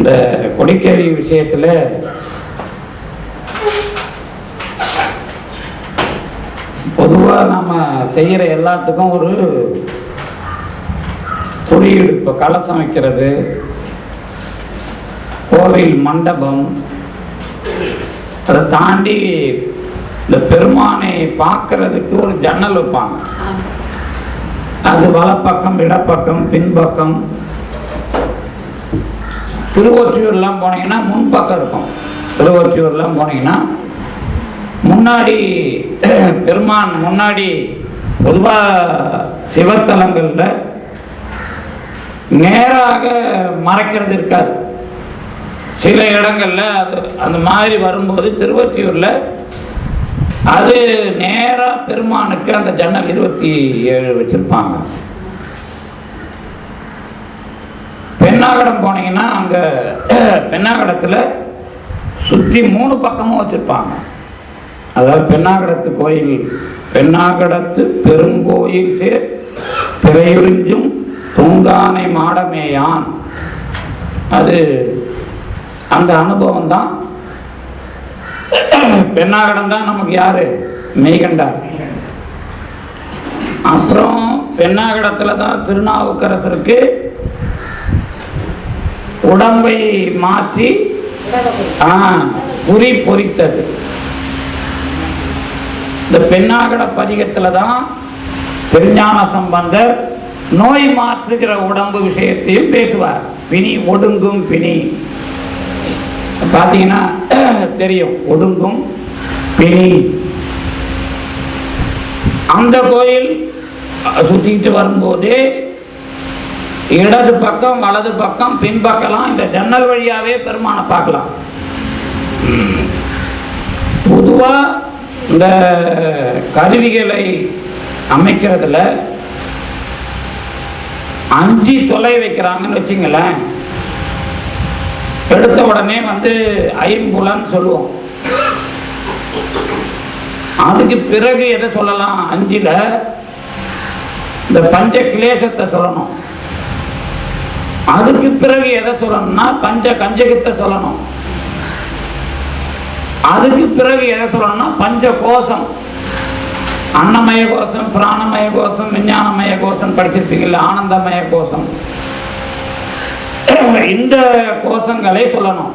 இந்த கொடிக்கேரி விஷயத்தில் பொதுவாக நம்ம செய்கிற எல்லாத்துக்கும் ஒரு குறியீடு. இப்போ கலசம் வைக்கிறது, கோவில் மண்டபம், அதை தாண்டி இந்த பெருமானை பார்க்கறதுக்கு ஒரு ஜன்னல் வைப்பாங்க. அது வலப்பக்கம், இடப்பக்கம், பின்பக்கம். திருவொற்றியூர்லாம் போனீங்கன்னா முன்பக்கம் இருக்கும். திருவொற்றியூர்லாம் போனீங்கன்னா முன்னாடி பெருமான் முன்னாடி பொதுவாக சிவத்தலங்கள்ல நேராக மறைக்கிறது இருக்காது. சில இடங்கள்ல அது அந்த மாதிரி வரும்போது திருவொற்றியூர்ல அது நேரா பெருமானுக்கு அந்த ஜன்னல் 27 வச்சிருப்பாங்க. பெண்ணாகடம் போனீங்கன்னா அங்க பெண்ணாகடத்துல சுத்தி 3 பக்கமும் வச்சிருப்பாங்க. அதாவது பெண்ணாகடத்து கோயில், பெண்ணாகடத்து பெருங்கோயில் சேர் பிறையுறிஞ்சும் தூங்கானை மாடமேயான். அது அந்த அனுபவம் தான். பெண்ணாகடம் தான் நமக்கு யாரு மெய்கண்டார். அப்புறம் பெண்ணாகடத்துல தான் திருநாவுக்கரசருக்கு உடம்பை மாற்றி புரி பொறித்தது. இந்த பெண்ணாகட பதிகத்துல தான் திருஞான சம்பந்தர் நோய் மாற்றுகிற உடம்பு விஷயத்தையும் பேசுவார். பிணி ஒடுங்கும் பிணி பார்த்தீங்கன்னா தெரியும், ஒடுங்கும் பிணி. அந்த கோயில் சுத்திட்டு வரும்போது இடது பக்கம், வலது பக்கம், பின்பக்கலாம் இந்த ஜன்னல் வழியாவே பெருமானை பார்க்கலாம். பொதுவா இந்த கருவிகளை அமைக்கிறதுல 5 தொலை வைக்கிறாங்கன்னு வச்சுங்களேன். எடுத்த உடனே ஐம்புலன்னு சொல்லுவோம். அதுக்கு பிறகு எதை சொல்லலாம்? 5ல இந்த பஞ்ச கிளேசத்தை சொல்லணும். அதுக்கு பிறகு எதை சொல்லணும்னா பஞ்ச கஞ்சகத்தை சொல்லணும். அதுக்கு பிறகு எதை சொல்லணும்னா பஞ்ச கோஷம், அன்னமய கோஷம், பிராணமய கோஷம், விஞ்ஞானமய கோஷம் படிச்சிருப்பீங்கல்ல, ஆனந்தமய கோஷம். இந்த கோஷங்களை சொல்லணும்.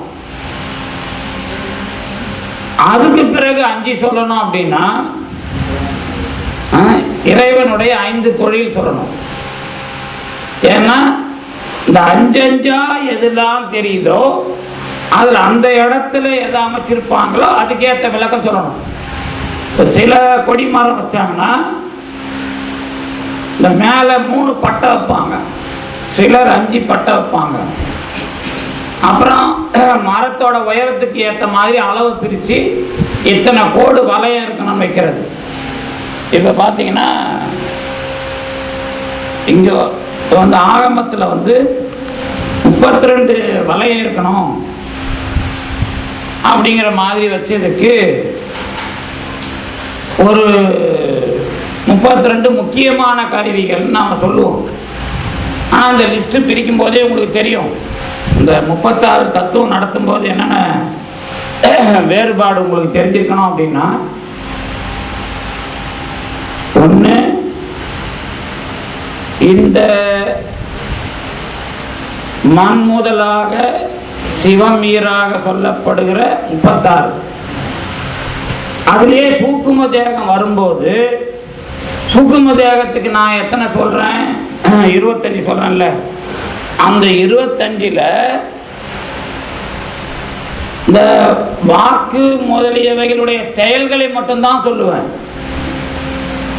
அதுக்கு பிறகு 5 சொல்லணும். அப்படின்னா இறைவனுடைய 5 தொழில் சொல்லணும். ஏன்னா இந்த 5 எதெல்லாம் தெரியுதோ அதுல அந்த இடத்துல எதை அமைச்சிருப்பாங்களோ அதுக்கேற்ற விளக்கம் சொல்லணும். சில கொடி மரம் வச்சாங்கன்னா இந்த மேல 3 பட்டை வைப்பாங்க, சிலர் 5 பட்டை வைப்பாங்க. அப்புறம் மரத்தோட உயரத்துக்கு ஏற்ற மாதிரி அளவு பிரித்து இத்தனை கோடு வளையம் இருக்கணும் வைக்கிறது. இப்போ பார்த்தீங்கன்னா இங்கே ஆகமத்தில் 32 வளையம் இருக்கணும் அப்படிங்கிற மாதிரி வச்சதுக்கு ஒரு 32 முக்கியமான கருவிகள் நாம் சொல்லுவோம். ஆனால் இந்த லிஸ்ட்டு பிரிக்கும் போதே உங்களுக்கு தெரியும், இந்த 36 தத்துவம் நடத்தும் போது என்னென்ன வேறுபாடு உங்களுக்கு தெரிஞ்சிருக்கணும். அப்படின்னா 1, இந்த மண் முதலாக சிவம் ஈராக சொல்லப்படுகிற 36, அதுலேயே சூக்கும தேகம் வரும்போது சூக்கும தேகத்துக்கு நான் எத்தனை சொல்றேன்? 25 சொல்றேன்ல. அந்த 25ல இந்த வாக்கு முதலியவைகளுடைய செயல்களை மட்டும்தான் சொல்லுவேன்.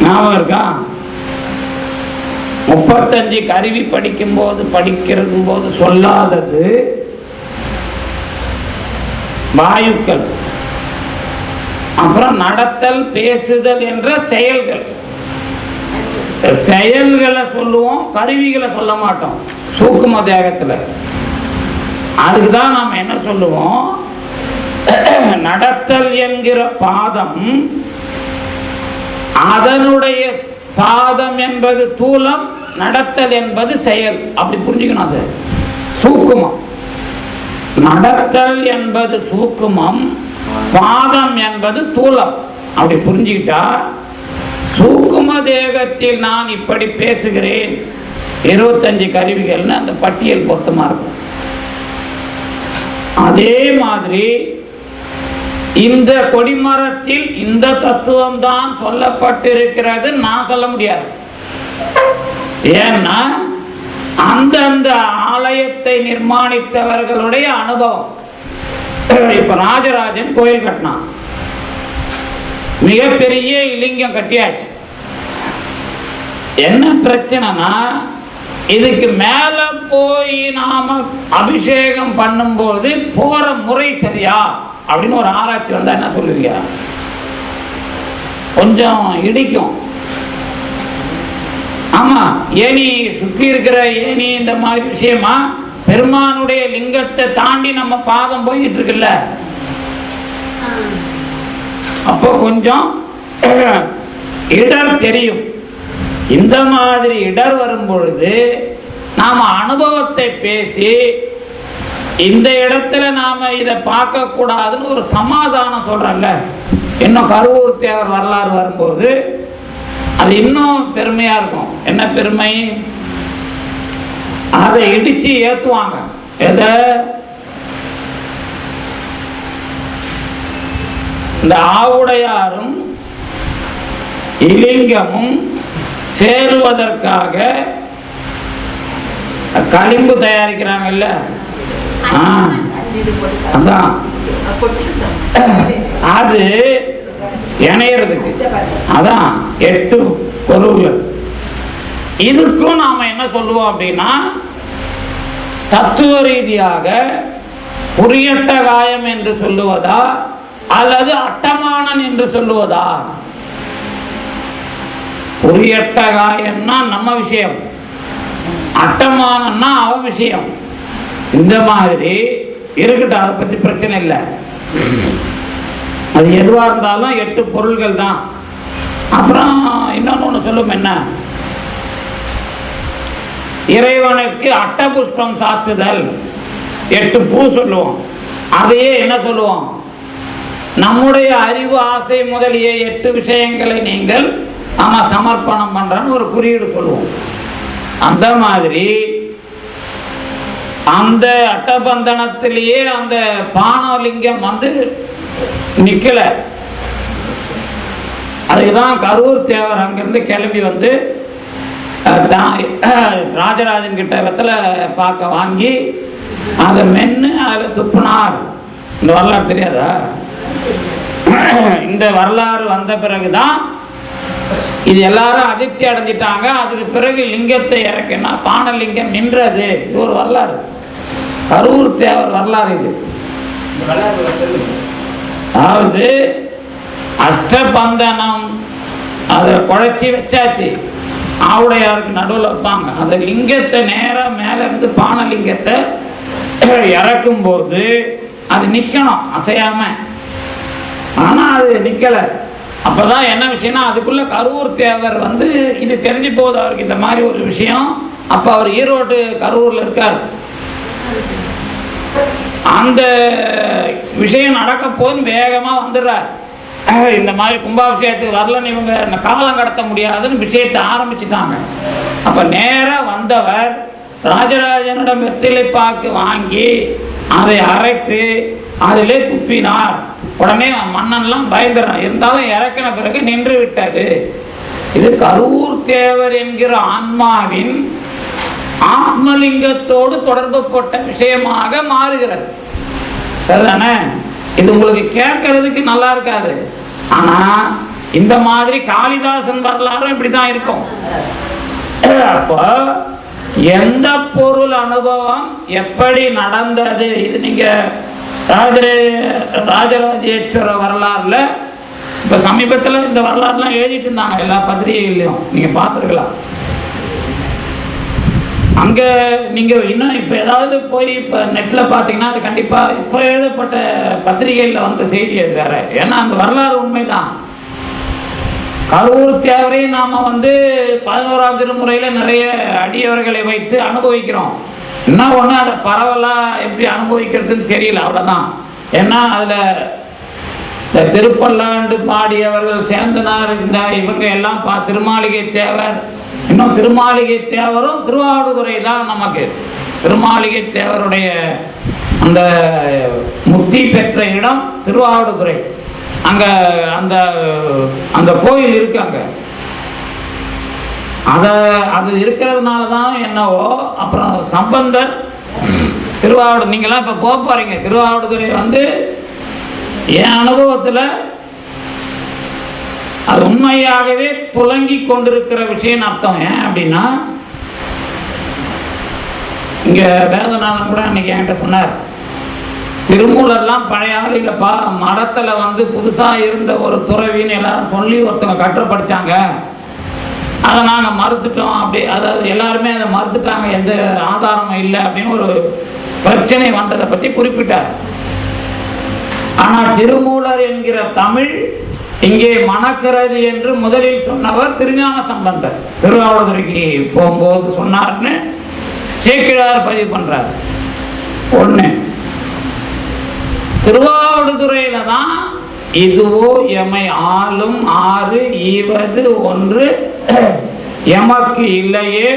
ஞாபகம் இருக்கா? 35 கருவி படிக்கிறது போது சொல்லாதது வாயுக்கள், அப்புறம் நடத்தல், பேசுதல் என்ற செயல்கள். செயல்களை சொல்லுவோம், கருவிகளை சொல்ல மாட்டோம் சூக்கும தேகத்துல. அதுக்குதான் நாம் என்ன சொல்லுவோம்? நடத்தல் என்கிற பாதம், அதனுடைய பாதம் என்பது தூலம், நடத்தல் என்பது செயல். அப்படி புரிஞ்சுக்கணும். அது சூக்குமம். நடத்தல் என்பது சூக்குமம், பாதம் என்பது தூலம். அப்படி புரிஞ்சுக்கிட்டா சூக்கும தேகத்தில் நான் இப்படி பேசுகிறேன் 25 கருவிகள்னு அந்த பட்டியல் பொருத்தமா இருக்கும். அதே மாதிரி இந்த கொடிமரத்தில் இந்த தத்துவம் தான் சொல்லப்பட்டிருக்கிறது நான் சொல்ல முடியாது. ஏன்னா அந்தந்த ஆலயத்தை நிர்மாணித்தவர்களுடைய அனுபவம். இப்ப ராஜராஜன் கோயில் கட்டினான், மிகப்பெரிய லிங்கம் கட்டியாச்சு. என்ன பிரச்சனைனா இதுக்கு மேல போய் நாம அபிஷேகம் பண்ணும்போது போற முறை சரியா அப்படின்னு ஒரு ஆராய்ச்சி வந்தா என்ன சொல்லுவீங்க? கொஞ்சம் இடிக்கும். ஆமா, ஏனி சுற்றி இருக்கிற ஏனி இந்த மாதிரி விஷயமா பெருமானுடைய லிங்கத்தை தாண்டி நம்ம பாதம் போயிட்டு இருக்குல்ல, அப்போ கொஞ்சம் இடர் தெரியும். இந்த மாதிரி இடர் வரும் பொழுது நாம அனுபவத்தை பேசி இந்த இடத்துல நாம இதை பார்க்க கூடாதுன்னு ஒரு சமாதானம் சொல்றேன்ல. இன்னும் கருவூர் தேவர் வரலாறு வரும்போது அது இன்னும் பெருமையா இருக்கும். என்ன பெருமை? அதை இடிச்சு ஏத்துவாங்க. எதை? இந்த ஆவுடையாரும் இலிங்கமும் சேருவதற்காக களிம்பு தயாரிக்கிறாங்கல்ல, அதான் அது இணையறதுக்கு, அதான் 8 பொருள்கள். இதுக்கும் நாம என்ன சொல்லுவோம் அப்படின்னா, தத்துவ ரீதியாக புரியட்ட காயம் என்று சொல்லுவதா அல்லது அட்டமானன் என்று சொல்லுவதா? புரியட்ட காயம்னா நம்ம விஷயம், அட்டமானன்னா அவ விஷயம். இந்த மாதிரி இருக்கட்டும், அதை பத்தி பிரச்சனை இல்லை. அது எதுவா இருந்தாலும் 8 பொருள்கள் தான். அப்புறம் இன்னொன்னு சொல்லும், என்ன? இறைவனுக்கு அட்டபுஷ்பம் சாத்துதல், 8 பூ சொல்லுவோம். அதையே என்ன சொல்லுவோம்? நம்முடைய அறிவு ஆசை முதலிய 8 விஷயங்களை நீங்கள் ஆமா சமர்ப்பணம் பண்றன்னு ஒரு குறியீடு சொல்லுவோம். அந்த மாதிரி அந்த அட்டபந்தனத்திலேயே அந்த பானலிங்கம் வந்து நிக்கல. அதுக்குதான் கரூர் தேவர் அங்கிருந்து கிளம்பி வந்து ராஜராஜன் கிட்ட வெத்தலை பார்க்க வாங்கி அதை மென்னு அதில் துப்புனார். இந்த வரலாறு தெரியாதா? இந்த வரலாறு வந்த பிறகுதான் இது எல்லாரும் அதிர்ச்சி அடைஞ்சிட்டாங்க. அதுக்கு பிறகு லிங்கத்தை இறக்கினா பானலிங்கம் நின்றது. இது ஒரு வரலாறு, கரூர் தேவர் வரலாறு. இது அதாவது அஷ்டபந்தனம் அதை குழைச்சி வச்சாச்சு, ஆவுடையாருக்கு நடுவில் வைப்பாங்க. அந்த லிங்கத்தை நேராக மேல இருந்து பானலிங்கத்தை இறக்கும் போது அது நிற்கணும் அசையாம. ஆனா அது நிக்கல. அப்பதான் என்ன விஷயம்னா, அதுக்குள்ள கரூர் தேவர் வந்து இது தெரிஞ்சு போகுது அவருக்கு இந்த மாதிரி ஒரு விஷயம். அப்ப அவர் ஈரோடு கரூர்ல இருக்கார். அந்த விஷயம் நடக்க போது வேகமா வந்துடுறார். இந்த மாதிரி கும்பாபிஷேகத்துக்கு வரலன்னு இவங்க காலம் கடத்த முடியாதுன்னு விஷயத்தை ஆரம்பிச்சுட்டாங்க. அப்ப நேரா வந்தவர் ராஜராஜனிடம் வெற்றிலை பாக்கு வாங்கி அதை அரைத்து அதிலே துப்பினார். உடனே மன்னன்லாம் பயந்துறான். இருந்தாலும் இறக்கின பிறகு நின்று விட்டது. இது கரூர் தேவர் என்கிற ஆன்மாவின் ஆத்மலிங்கத்தோடு தொடர்பு பட்ட விஷயமாக மாறுகிறது. சரிதானே? இது உங்களுக்கு கேட்கறதுக்கு நல்லா இருக்காது. ஆனா இந்த மாதிரி காளிதாசன் வரலாறும் இப்படிதான் இருக்கும். அப்போ எந்த பொருள் அனுபவம் எப்படி நடந்தது, இது நீங்க ராஜராஜேஸ்வர வரலாறுல இப்ப சமீபத்தில் இந்த வரலாறுலாம் எழுதிட்டு இருந்தாங்க எல்லா பத்திரிகைகளையும், நீங்க பார்த்துருக்கலாம். அங்க நீங்க இன்னும் இப்ப ஏதாவது போய் இப்ப நெட்ல பாத்தீங்கன்னா அது கண்டிப்பா இப்ப எழுதப்பட்ட பத்திரிகைகள்ல வந்த செய்தி வேற. ஏன்னா அந்த வரலாறு உண்மைதான். கரூர் தேவரை நாம வந்து 11ஆம் திருமுறையில நிறைய அடியவர்களை வைத்து அனுபவிக்கிறோம். என்ன ஒன்று அதை பரவலாக எப்படி அனுபவிக்கிறதுன்னு தெரியல, அவ்வளோதான். ஏன்னா அதில் இந்த திருப்பல்லாண்டு பாடியவர்கள் சேந்தனார் இந்த இவங்க எல்லாம் திருமாளிகை தேவர், இன்னும் திருமாளிகை தேவரும் திருவாவடுதுறை தான் நமக்கு. திருமாளிகை தேவருடைய அந்த முக்தி பெற்ற இடம் திருவாவடுதுறை. அங்க அந்த அந்த கோயில் இருக்கு. அங்க அது இருக்கிறதுனால தான் என்னவோ. அப்புறம் சம்பந்தர் திருவாவடு, நீங்களாம் இப்போ போக போறீங்க. திருவாவடுதுறை வந்து என் அனுபவத்தில் அது உண்மையாகவே துலங்கி கொண்டிருக்கிற விஷயம் அர்த்தம். ஏன் அப்படின்னா, இங்க வேதநாதன் கூட அன்னைக்கு என்கிட்ட சொன்னார், திருமூலர்லாம் பழைய ஆள் இல்லைப்பா, மடத்துல வந்து புதுசா இருந்த ஒரு துறவின்னு எல்லாரும் சொல்லி ஒருத்தவங்க கற்று படிச்சாங்க, அதை நாங்கள் மறுத்துட்டோம். அப்படி அதாவது எல்லாருமே அதை மறுத்துட்டாங்க, எந்த ஆதாரமும் இல்லை அப்படின்னு ஒரு பிரச்சனை வந்ததை பற்றி குறிப்பிட்டார். ஆனால் திருமூலர் என்கிற தமிழ் இங்கே மணக்கிறது என்று முதலில் சொன்னவர் திருஞான சம்பந்தர். திருவாவடுதுறைக்கு போகும்போது சொன்னார்னு சேக்கிழார் பதிவு பண்றார். ஒண்ணு, திருவாவடுதுறையில தான் இதுவோ எமை ஆளும் ஆறு ஈவது ஒன்று எமக்கு இல்லையே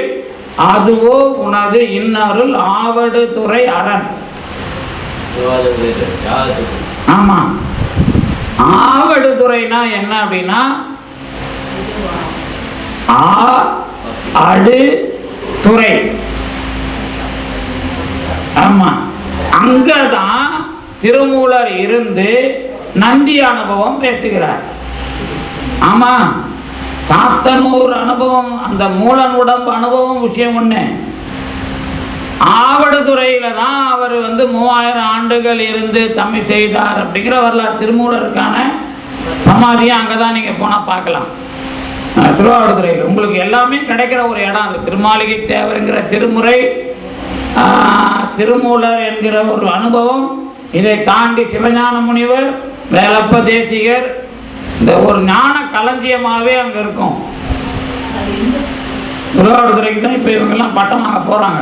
அதுவோ உனது இன்னருள் ஆவடுதுறை அரண். ஆமா, ஆவடுதுறைனா என்ன அப்படின்னா, ஆடு துறை. ஆமா, அங்கதான் திருமூலர் இருந்து நந்தி அனுபவம் பேசுகிறார். ஆமா, சாத்தனூர் அனுபவம், அந்த மூலன் உடம்பு அனுபவம் விஷயம் ஒண்ணு. ஆவடுதுறையில தான் அவர் வந்து 3000 ஆண்டுகள் இருந்து தம்மை செய்தார் அப்படிங்கிற வரலாறு. திருமூலருக்கான சமாதியை அங்கதான் நீங்க போனா பார்க்கலாம். திருவாவடுதுறையில் உங்களுக்கு எல்லாமே கிடைக்கிற ஒரு இடம் அது. திருமாளிகை தேவருங்கிற திருமுறை, திருமூலர் என்கிற ஒரு அனுபவம், இதை தாண்டி சிவஞான முனிவர், வேலப்ப தேசிகர், இந்த ஒரு ஞான களஞ்சியமாவே அங்க இருக்கும். திருவாவடுதுறைக்கு தான் இப்ப இவங்க எல்லாம் பட்டம் வாங்க போறாங்க.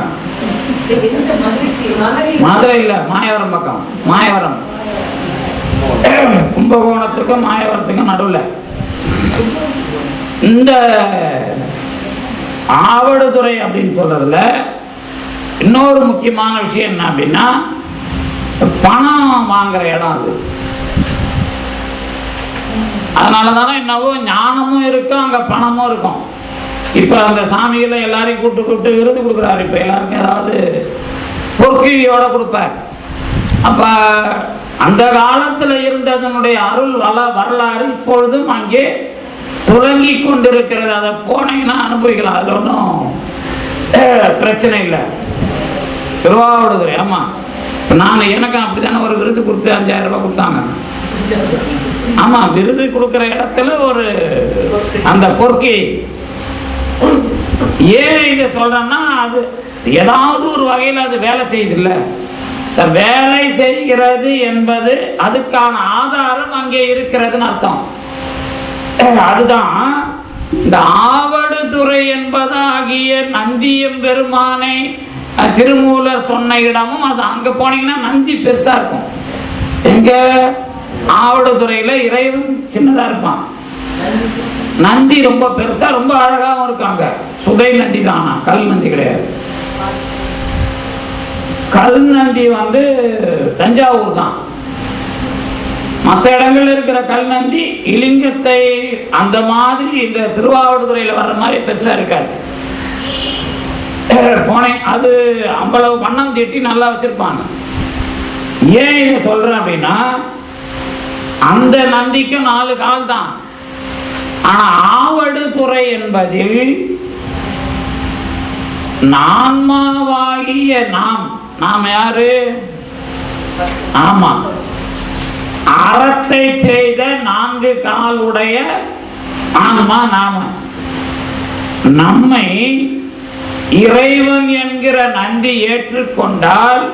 மதுரை இல்ல, மாயவரம் பக்கம். மாயவரம், கும்பகோணத்துக்கும் மாயவரத்துக்கும் நடுவில் இந்த ஆவடுதுறை அப்படின்னு சொல்றதுல இன்னொரு முக்கியமான விஷயம் என்ன அப்படின்னா, பணம் வாங்குற இடம் அது. அதனாலதானே என்னவோ ஞானமும் இருக்கும், அங்க பணமும் இருக்கும். இப்ப அந்த சாமிகளை எல்லாரையும் கூப்பிட்டு விருது கொடுக்குறாரு. இப்ப எல்லாருக்கும் ஏதாவது பொற்கிழியோட கொடுப்பார். அப்ப அந்த காலத்துல இருந்ததனுடைய அருள் வரலாறு இப்பொழுதும் அங்கே துலங்கி கொண்டிருக்கிறது. அதை போனீங்கன்னா அனுபவிக்கலாம், அதுல ஒன்றும் பிரச்சனை இல்லை. திருவாவடுதுறை, ஆமா, நாங்க எனக்கும் அப்படித்தானே ஒரு விருது கொடுத்து 5000 ரூபாய் கொடுத்தாங்க. ஆமா, விருது கொடுக்கிற இடத்துல ஒரு அந்த பொற்கி. ஏன் இதை சொல்றேன்னா, அது ஏதாவது ஒரு வகையில் அது வேலை செய்யுது இல்ல, வேலை செய்கிறது என்பது அதுக்கான ஆதாரம் அங்கே இருக்கிறதுன்னு அர்த்தம். அதுதான் இந்த ஆவடுதுறை என்பதாகிய நந்தியம் பெருமானை திருமூலர் சொன்ன இடமும் அது. அங்க போனீங்கன்னா நந்தி பெருசா இருக்கும். எங்க ஆவடுதுறையில இறைவன் சின்னதா இருப்பான், நந்தி ரொம்ப பெருசா ரொம்ப அழகாவும் இருக்காங்க. சுதை நந்தி தானா, கல் நந்தி கிடையாது. கல் நந்தி வந்து தஞ்சாவூர் தான். மற்ற இடங்கள்ல இருக்கிற கல் நந்தி இலிங்கத்தை அந்த மாதிரி இந்த திருவாவடுதுறையில வர்ற மாதிரி பெருசா இருக்காது. போனேன், அது அவ்வளவு வண்ணம் தீட்டி நல்லா வச்சிருப்பாங்க. ஏன் இதை சொல்றேன் அப்படின்னா, அந்த நந்திக்கும் 4 கால் தான். ஆனா ஆவடுதுறை என்பதில் நான்மாவாகிய நாம் யாரு? ஆமா, அறத்தை செய்த 4 கால் உடைய ஆன்மா நாம. நம்மை இறைவன் என்கிற நந்தி ஏற்றுக்கொண்டால்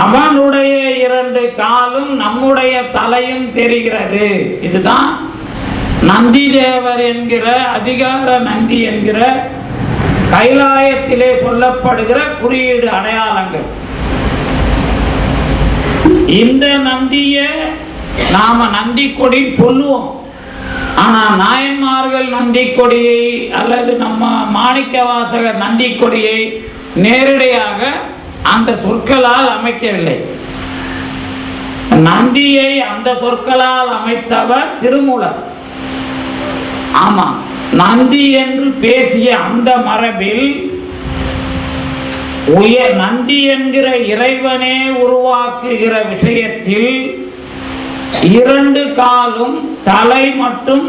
அவனுடைய 2 காலும் நம்முடைய தலையும் தெரிகிறது. இதுதான் நந்தி தேவர் என்கிற அதிகார நந்தி என்கிற கைலாயத்திலே சொல்லப்படுகிற குறியீடு அடையாளங்கள். இந்த நந்திய நாம நந்தி கொடி சொல்லுவோம். ஆனா நாயன்மார்கள் நந்தி கொடியை அல்லது நம்ம மாணிக்க வாசகர் நந்தி கொடியை நேரடியாக அந்த சொற்களால் அமைக்கவில்லை. நந்தியை அந்த சொற்களால் அமைத்தவர் திருமூலர். ஆமா, நந்தி என்று பேசிய அந்த மரபில் நந்தி என்கிற இறைவனே உருவாக்குகிற விஷயத்தில் 2 காலும் தலை மற்றும்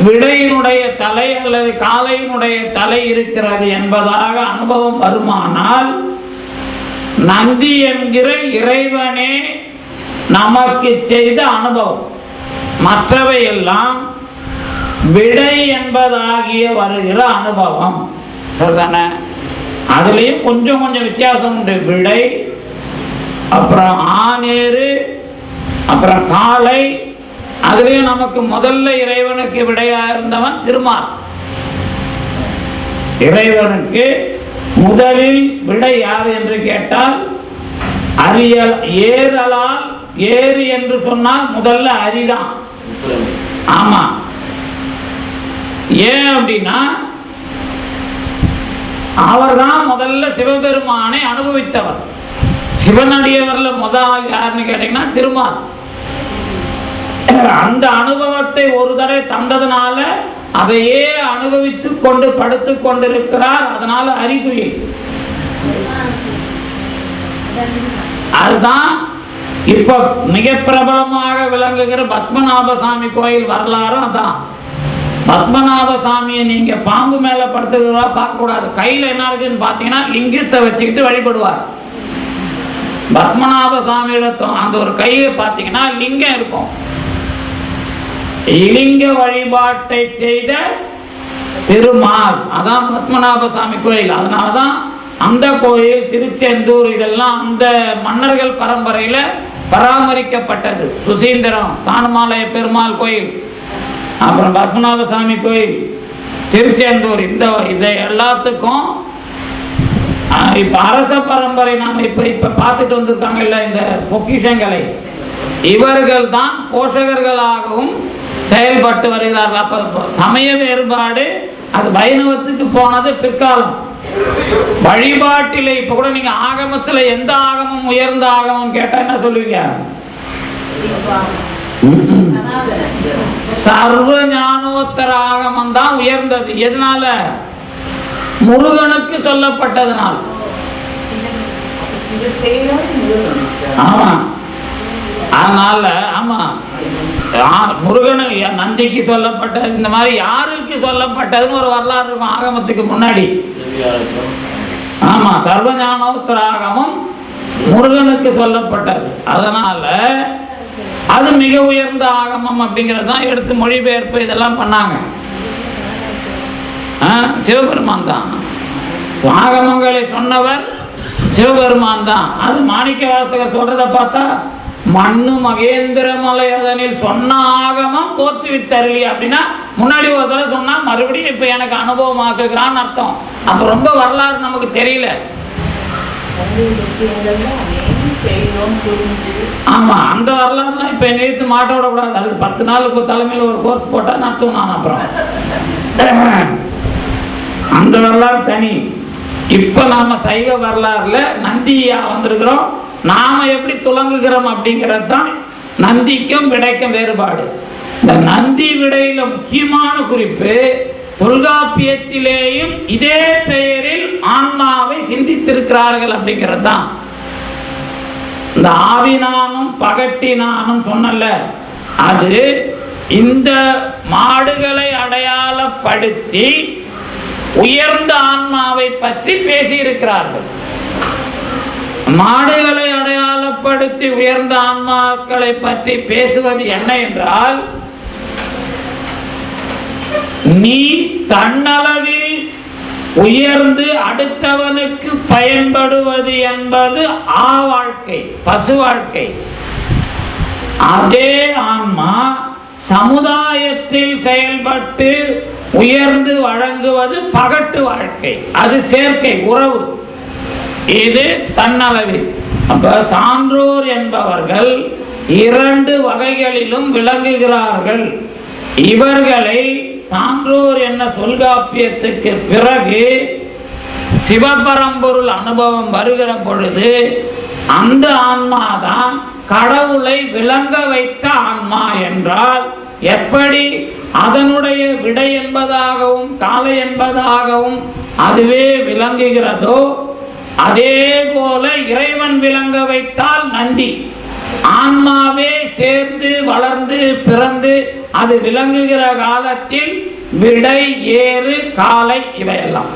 விடையினுடைய தலை அல்லது காலையினுடைய தலை இருக்கிறது என்பதாக அனுபவம் வருமானால், நந்தி என்கிற இறைவனே நமக்கு செய்த அனுபவம். மற்றவை எல்லாம் விடை என்பதாகிய வருகிற அனுபவம். சரிதானே? அதுலேயும் கொஞ்சம் கொஞ்சம் வித்தியாசம் உண்டு. விடை, அப்புறம் ஆநேரு, அப்புறம் காலை. அதுலேயும் நமக்கு முதல்ல இறைவனுக்கு விடையா இருந்தவன் திருமால். இறைவனுக்கு முதலில் விடை யார் என்று கேட்டால் அரியல். ஏறலால் ஏறு என்று சொன்னால் முதல்ல அரிதான். ஆமா, ஏன் அப்படின்னா அவர்தான் முதல்ல சிவபெருமானை அனுபவித்தவர். சிவனடியவர்ல முதல் யாருன்னு கேட்டீங்கன்னா திருமால். அந்த அனுபவத்தை ஒரு தடவை தந்ததுனால அதையே அனுபவித்துக் கொண்டு படுத்துக் கொண்டிருக்கிறார். அதனால அறிகுயில். அதுதான் இப்ப மிக பிரபலமாக விளங்குகிற பத்மநாபசாமி கோயில் வரலாறும் அதான். பத்மநாபசாமியை நீங்க பாம்பு மேல படுத்துக்கிறதா பார்க்க கூடாது. கையில என்ன இருக்குன்னு பாத்தீங்கன்னா லிங்கத்தை வச்சுக்கிட்டு வழிபடுவார். பத்மநாபசாமியோட அந்த ஒரு கையை பார்த்தீங்கன்னா லிங்கம் இருக்கும். இலிங்க வழிபாட்டை செய்த திருமால், அதான் பத்மநாபசாமி கோயில். அதனாலதான் அந்த கோயில் திருச்செந்தூர் இதெல்லாம் அந்த மன்னர்கள் பரம்பரையில பராமரிக்கப்பட்டது. சுசீந்திரம், தானுமாலய பெருமாள் கோயில், அப்புறம் பத்மநாபசாமி கோயில், திருச்செந்தூர், இதை எல்லாத்துக்கும் இப்ப அரச பரம்பரை நாம இப்ப பார்த்துட்டு வந்திருக்காங்கல்ல இந்த பொக்கிஷங்களை, இவர்கள் தான் போஷகர்களாகவும் செயல்பட்டு வருகிறார்கள். அப்ப சமய வேறுபாடு அது வைணவத்துக்கு போனது பிற்காலம். வழிபாட்டில இப்ப கூட நீங்க ஆகமத்துல எந்த ஆகமம் உயர்ந்த ஆகமம் கேட்டா என்ன சொல்லுவீங்க? சர்வ ஞானோத்தர ஆகமம் தான் உயர்ந்தது. எதனால? முருகனுக்கு சொல்லப்பட்டதனால். ஆமா, அதனால ஆமா முருகனு நந்திக்கு சொல்லப்பட்டது. இந்த மாதிரி யாருக்கு சொல்லப்பட்டதுன்னு ஒரு வரலாறு இருக்கும் ஆகமத்துக்கு முன்னாடி. ஆமா, சர்வஞானோத்தர ஆகமம் முருகனுக்கு சொல்லப்பட்டது. அதனால அது மிக உயர்ந்த ஆகமம் அப்படிங்கிறது தான் எடுத்து மொழிபெயர்ப்பு இதெல்லாம் பண்ணாங்க. சிவபெருமான் தான் ஆகமங்களை சொன்னவர், சிவபெருமான் தான். அது மாணிக்க வாசகர் சொல்றத பார்த்தா மண்ணு மகேந்திர மலை அதனில் சொன்ன ஆகமம் தோற்றுவித்தருளி அப்படின்னா முன்னாடி ஒரு தடவை சொன்னா மறுபடியும் இப்ப எனக்கு அனுபவமாக்குகிறான்னு அர்த்தம். அப்ப ரொம்ப வரலாறு நமக்கு தெரியல. ஆமா, அந்த வரலாறுலாம் இப்ப நேற்று மாட்ட விடக்கூடாது. அதுக்கு 10 நாளுக்கு தலைமையில் ஒரு கோர்ஸ் போட்டா நடத்தும் நான். அப்புறம் அந்த வரலாறு தனி. இப்ப நாம சைவ வரலாறுல நந்தியா வந்திருக்கிறோம். நாம எப்படி துலங்குகிறோம் அப்படிங்கிறது தான் நந்திக்கும் விடைக்கும் வேறுபாடு. இந்த நந்தி விடையில முக்கியமான குறிப்பு, தொல்காப்பியத்திலேயும் இதே பெயரில் ஆன்மாவை சிந்தித்திருக்கிறார்கள் அப்படிங்கிறது தான். இந்த ஆவினானும் பகட்டினானும் சொன்னல, அது இந்த மாடுகளை அடையாளப்படுத்தி உயர்ந்த ஆன்மாவை பற்றி பேசியிருக்கிறார்கள். மாடுகளை அடையாளப்படுத்தி உயர்ந்த ஆன்மாக்களை பற்றி பேசுவது என்ன என்றால், நீ தன்னளவில் உயர்ந்து அடுத்தவனுக்கு பயன்படுவது என்பது வாழ்க்கை, பசு வாழ்க்கை. அதே ஆன்மா சமுதாயத்தில் செயல்பட்டு உயர்ந்து வழங்குவது பகட்டு வாழ்க்கை, அது சேர்க்கை உறவு, இது தன்னளவில். அப்ப சான்றோர் என்பவர்கள் இரண்டு வகைகளிலும் விளங்குகிறார்கள். இவர்களை சான்றோர் என்ன சொல்காப்பியத்துக்கு பிறகு சிவபரம்பொருள் அனுபவம் வருகிற பொழுது அந்த ஆன்மாதான் கடவுளை விளங்க வைத்த ஆன்மா என்றால் எப்படி அதனுடைய விடை என்பதாகவும் காலை என்பதாகவும் அதுவே விளங்குகிறதோ அதே போல இறைவன் விளங்க வைத்தால் நந்தி, ஆன்மாவே சேர்ந்து வளர்ந்து பிறந்து அது விளங்குகிற காலத்தில் விடை ஏறு காலை இவையெல்லாம்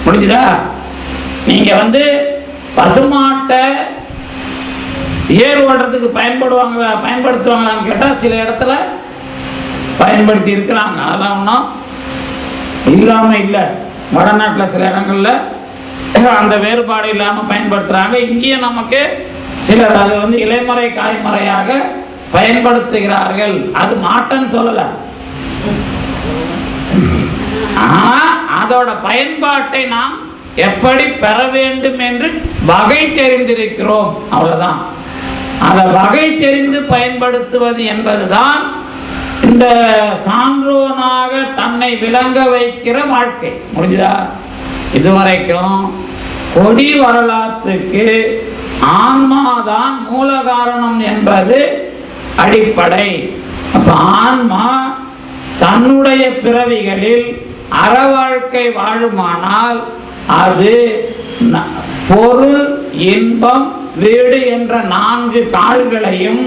முடிஞ்சுதா? நீங்க பசுமாட்டை ஏர் ஓடுறதுக்கு பயன்படுத்துவாங்களான்னு கேட்டா சில இடத்துல பயன்படுத்தி இருக்கிறாங்க. அதெல்லாம் ஒன்றும் இல்லாம இல்லை. வடநாட்டில் சில இடங்கள்ல அந்த வேறுபாடு இல்லாம பயன்படுத்துறாங்க. இங்கேயும் நமக்கு சிலர் அது இலைமறை காய்மறையாக பயன்படுத்துகிறார்கள். அது மாட்டேன்னு சொல்லல, ஆனா அதோட பயன்பாட்டை நாம் எப்படி பெற வேண்டும் என்று வகை தெரிந்திருக்கிறோம், அவ்வளவுதான். அதை வகை தெரிந்து பயன்படுத்துவது என்பதுதான் இந்த சான்றோனாக தன்னை விளங்க வைக்கிற வாழ்க்கை. முடிஞ்சதா? இதுவரைக்கும் கொடி வரலாற்றுக்கு ஆன்மாதான் மூல காரணம் என்பது அடிப்படை. அப்ப ஆன்மா தன்னுடைய பிறவிகளில் அற வாழ்க்கை வாழுமானால் அது பொருள், இன்பம், வீடு என்ற 4 கால்களையும்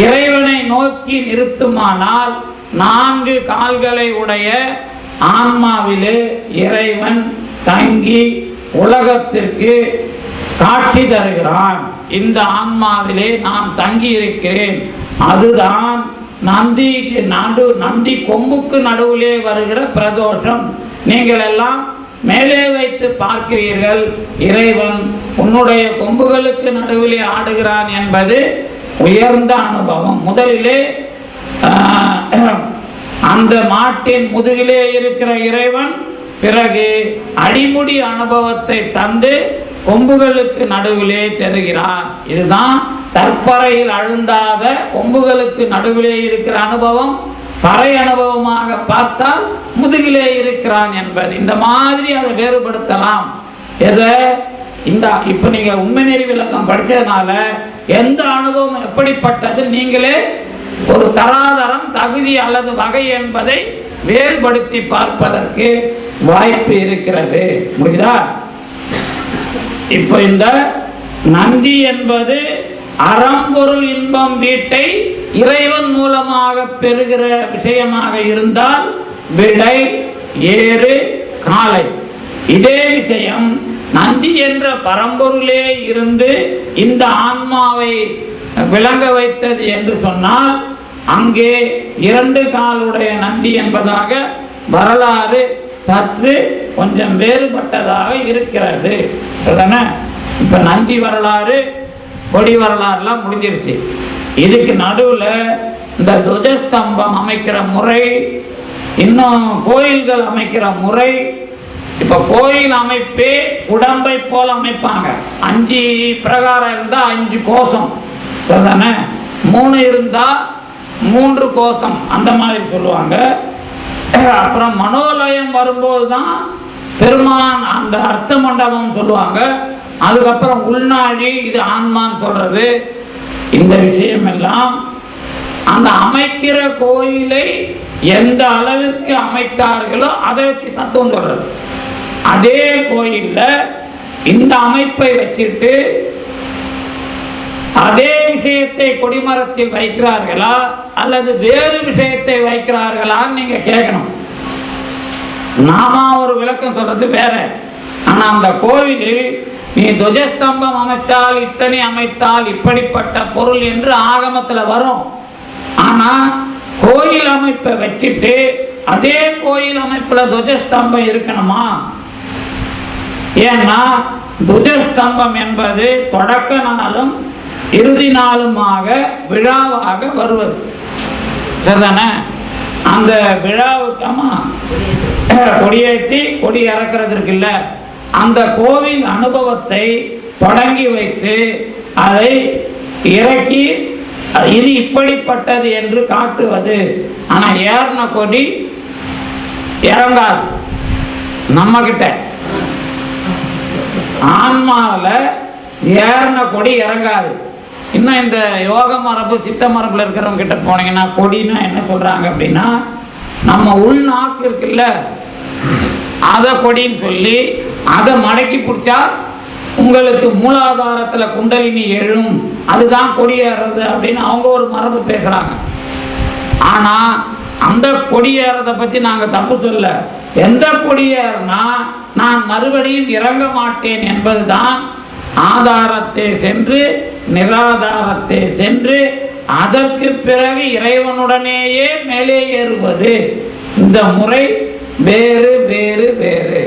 இறைவனை நோக்கி நிறுத்துமானால் 4 கால்களை உடைய ஆன்மாவிலே இறைவன் தங்கி உலகத்திற்கு காட்சி தருகிறான். இந்த ஆன்மாவிலே நான் தங்கி இருக்கிறேன். அதுதான் நந்தி கொம்புக்கு நடுவிலே வருகிற பிரதோஷம். நீங்கள் எல்லாம் மேலே வைத்து பார்க்கிறீர்கள், இறைவன் உன்னுடைய கொம்புகளுக்கு நடுவிலே ஆடுகிறான் என்பது உயர்ந்த அனுபவம். முதலிலே அந்த மாட்டின் முதுகிலே இருக்கிற இறைவன் பிறகு அடிமுடி அனுபவத்தை தந்து கொம்புகளுக்கு நடுவிலே தருகிறார். இதுதான் தற்பறையில் அழுந்தாத கொம்புகளுக்கு நடுவிலே இருக்கிற அனுபவம். பறை அனுபவமாக பார்த்தால் முதுகிலே இருக்கிறான் என்பது. இந்த மாதிரி அதை வேறுபடுத்தலாம். இப்ப நீங்க உண்மை நெறி விளக்கம் படிச்சதுனால எந்த அனுபவம் எப்படிப்பட்டது நீங்களே ஒரு தராதரம், தகுதி அல்லது வகை என்பதை வேறுபடுத்தி பார்ப்பதற்கு வாய்ப்பு இருக்கிறது. முடியுதா? இப்ப இந்த நந்தி என்பது அறம்பொருள் இன்பம் வீட்டை இறைவன் மூலமாக பெறுகிற விஷயமாக இருந்தால் விடை ஏறு காலை. இதே விஷயம் நந்தி என்ற பரம்பொருளே இருந்து இந்த ஆன்மாவை விளங்க வைத்தது என்று சொன்னால் அங்கே 2 காலுடைய நந்தி என்பதாக வரலாறு சற்று கொஞ்சம் வேறுபட்டதாக இருக்கிறது. இப்ப நந்தி வரலாறு, கொடி வரலாறுலாம் முடிஞ்சிருச்சு. இதுக்கு நடுவுல இந்த துவஜஸ்தம்பம் அமைக்கிற முறை, இன்னும் கோயில்கள் அமைக்கிற முறை. இப்ப கோயில் அமைப்பே உடம்பை போல அமைப்பாங்க. 5 பிரகாரம் இருந்தா 5 கோஷம், 3 இருந்தா 3 கோஷம், அந்த மாதிரி சொல்லுவாங்க. அப்புறம் மனோலயம் வரும்போதுதான் பெருமான் அந்த அர்த்த மண்டபம் சொல்லுவாங்க. அதுக்கப்புறம் உள்நாடி, இது ஆன்மான்னு சொல்றது. இந்த விஷயம் எல்லாம் அந்த அமைக்கிற கோயிலை எந்த அளவிற்கு அமைத்தார்களோ அதை வச்சு சத்தம் சொல்றது. அதே கோயில்ல இந்த அமைப்பை வச்சிட்டு அதே விஷயத்தை கொடிமரத்தில் வைக்கிறார்களா அல்லது வேறு விஷயத்தை வைக்கிறார்களான்னு நீங்க கேட்கணும். நாம ஒரு விளக்கம் சொல்றது வேற. ஆனா அந்த கோவிலில் நீ துவஜஸ்தம்பம் அமைத்தால், இத்தனை அமைத்தால் இப்படிப்பட்ட பொருள் என்று ஆகமத்துல வரும். ஆனா கோயில் அமைப்பை வச்சுட்டு அதே கோயில் அமைப்புல துவஜஸ்தம்பம் இருக்கணுமா? ஏன்னா துவஜஸ்தம்பம் என்பது தொடக்க நாளும் இறுதி நாளுமாக விழாவாக வருவது. சரிதானே? அந்த விழாவுக்கு கொடியேற்றி கொடி இறக்குறதுக்கு இல்ல, அந்த கோவில் அனுபவத்தை தொடங்கி வைத்து அதை இறக்கி இது இப்படிப்பட்டது என்று காட்டுவது. ஆனா ஏறின கொடி இறங்காது. நம்ம கிட்ட ஆன்மாவில் ஏறின கொடி இறங்காது. இன்னும் இந்த யோக மரபு சித்த மரபுல இருக்கிறவங்க கிட்ட போனீங்கன்னா கொடினா என்ன சொல்றாங்க அப்படின்னா, நம்ம உள்நாக்கு இருக்குல்ல அதை கொடின்னு சொல்லி அதை மடக்கி பிடிச்சா உங்களுக்கு மூலாதாரத்தில் குண்டலினி எழும், அதுதான் கொடியேறது அப்படின்னு அவங்க ஒரு மரபு பேசுறாங்க. ஆனா அந்த கொடியேறதை பத்தி நாங்க தப்பு சொல்ல. எந்த கொடியேறினா நான் மறுபடியும் இறங்க மாட்டேன் என்பதுதான் ஆதாரத்தை சென்று நிராதாரத்தை சென்று அதற்கு பிறகு இறைவனுடனேயே மேலே ஏறுவது. இந்த முறை வேறு வேறு வேறு.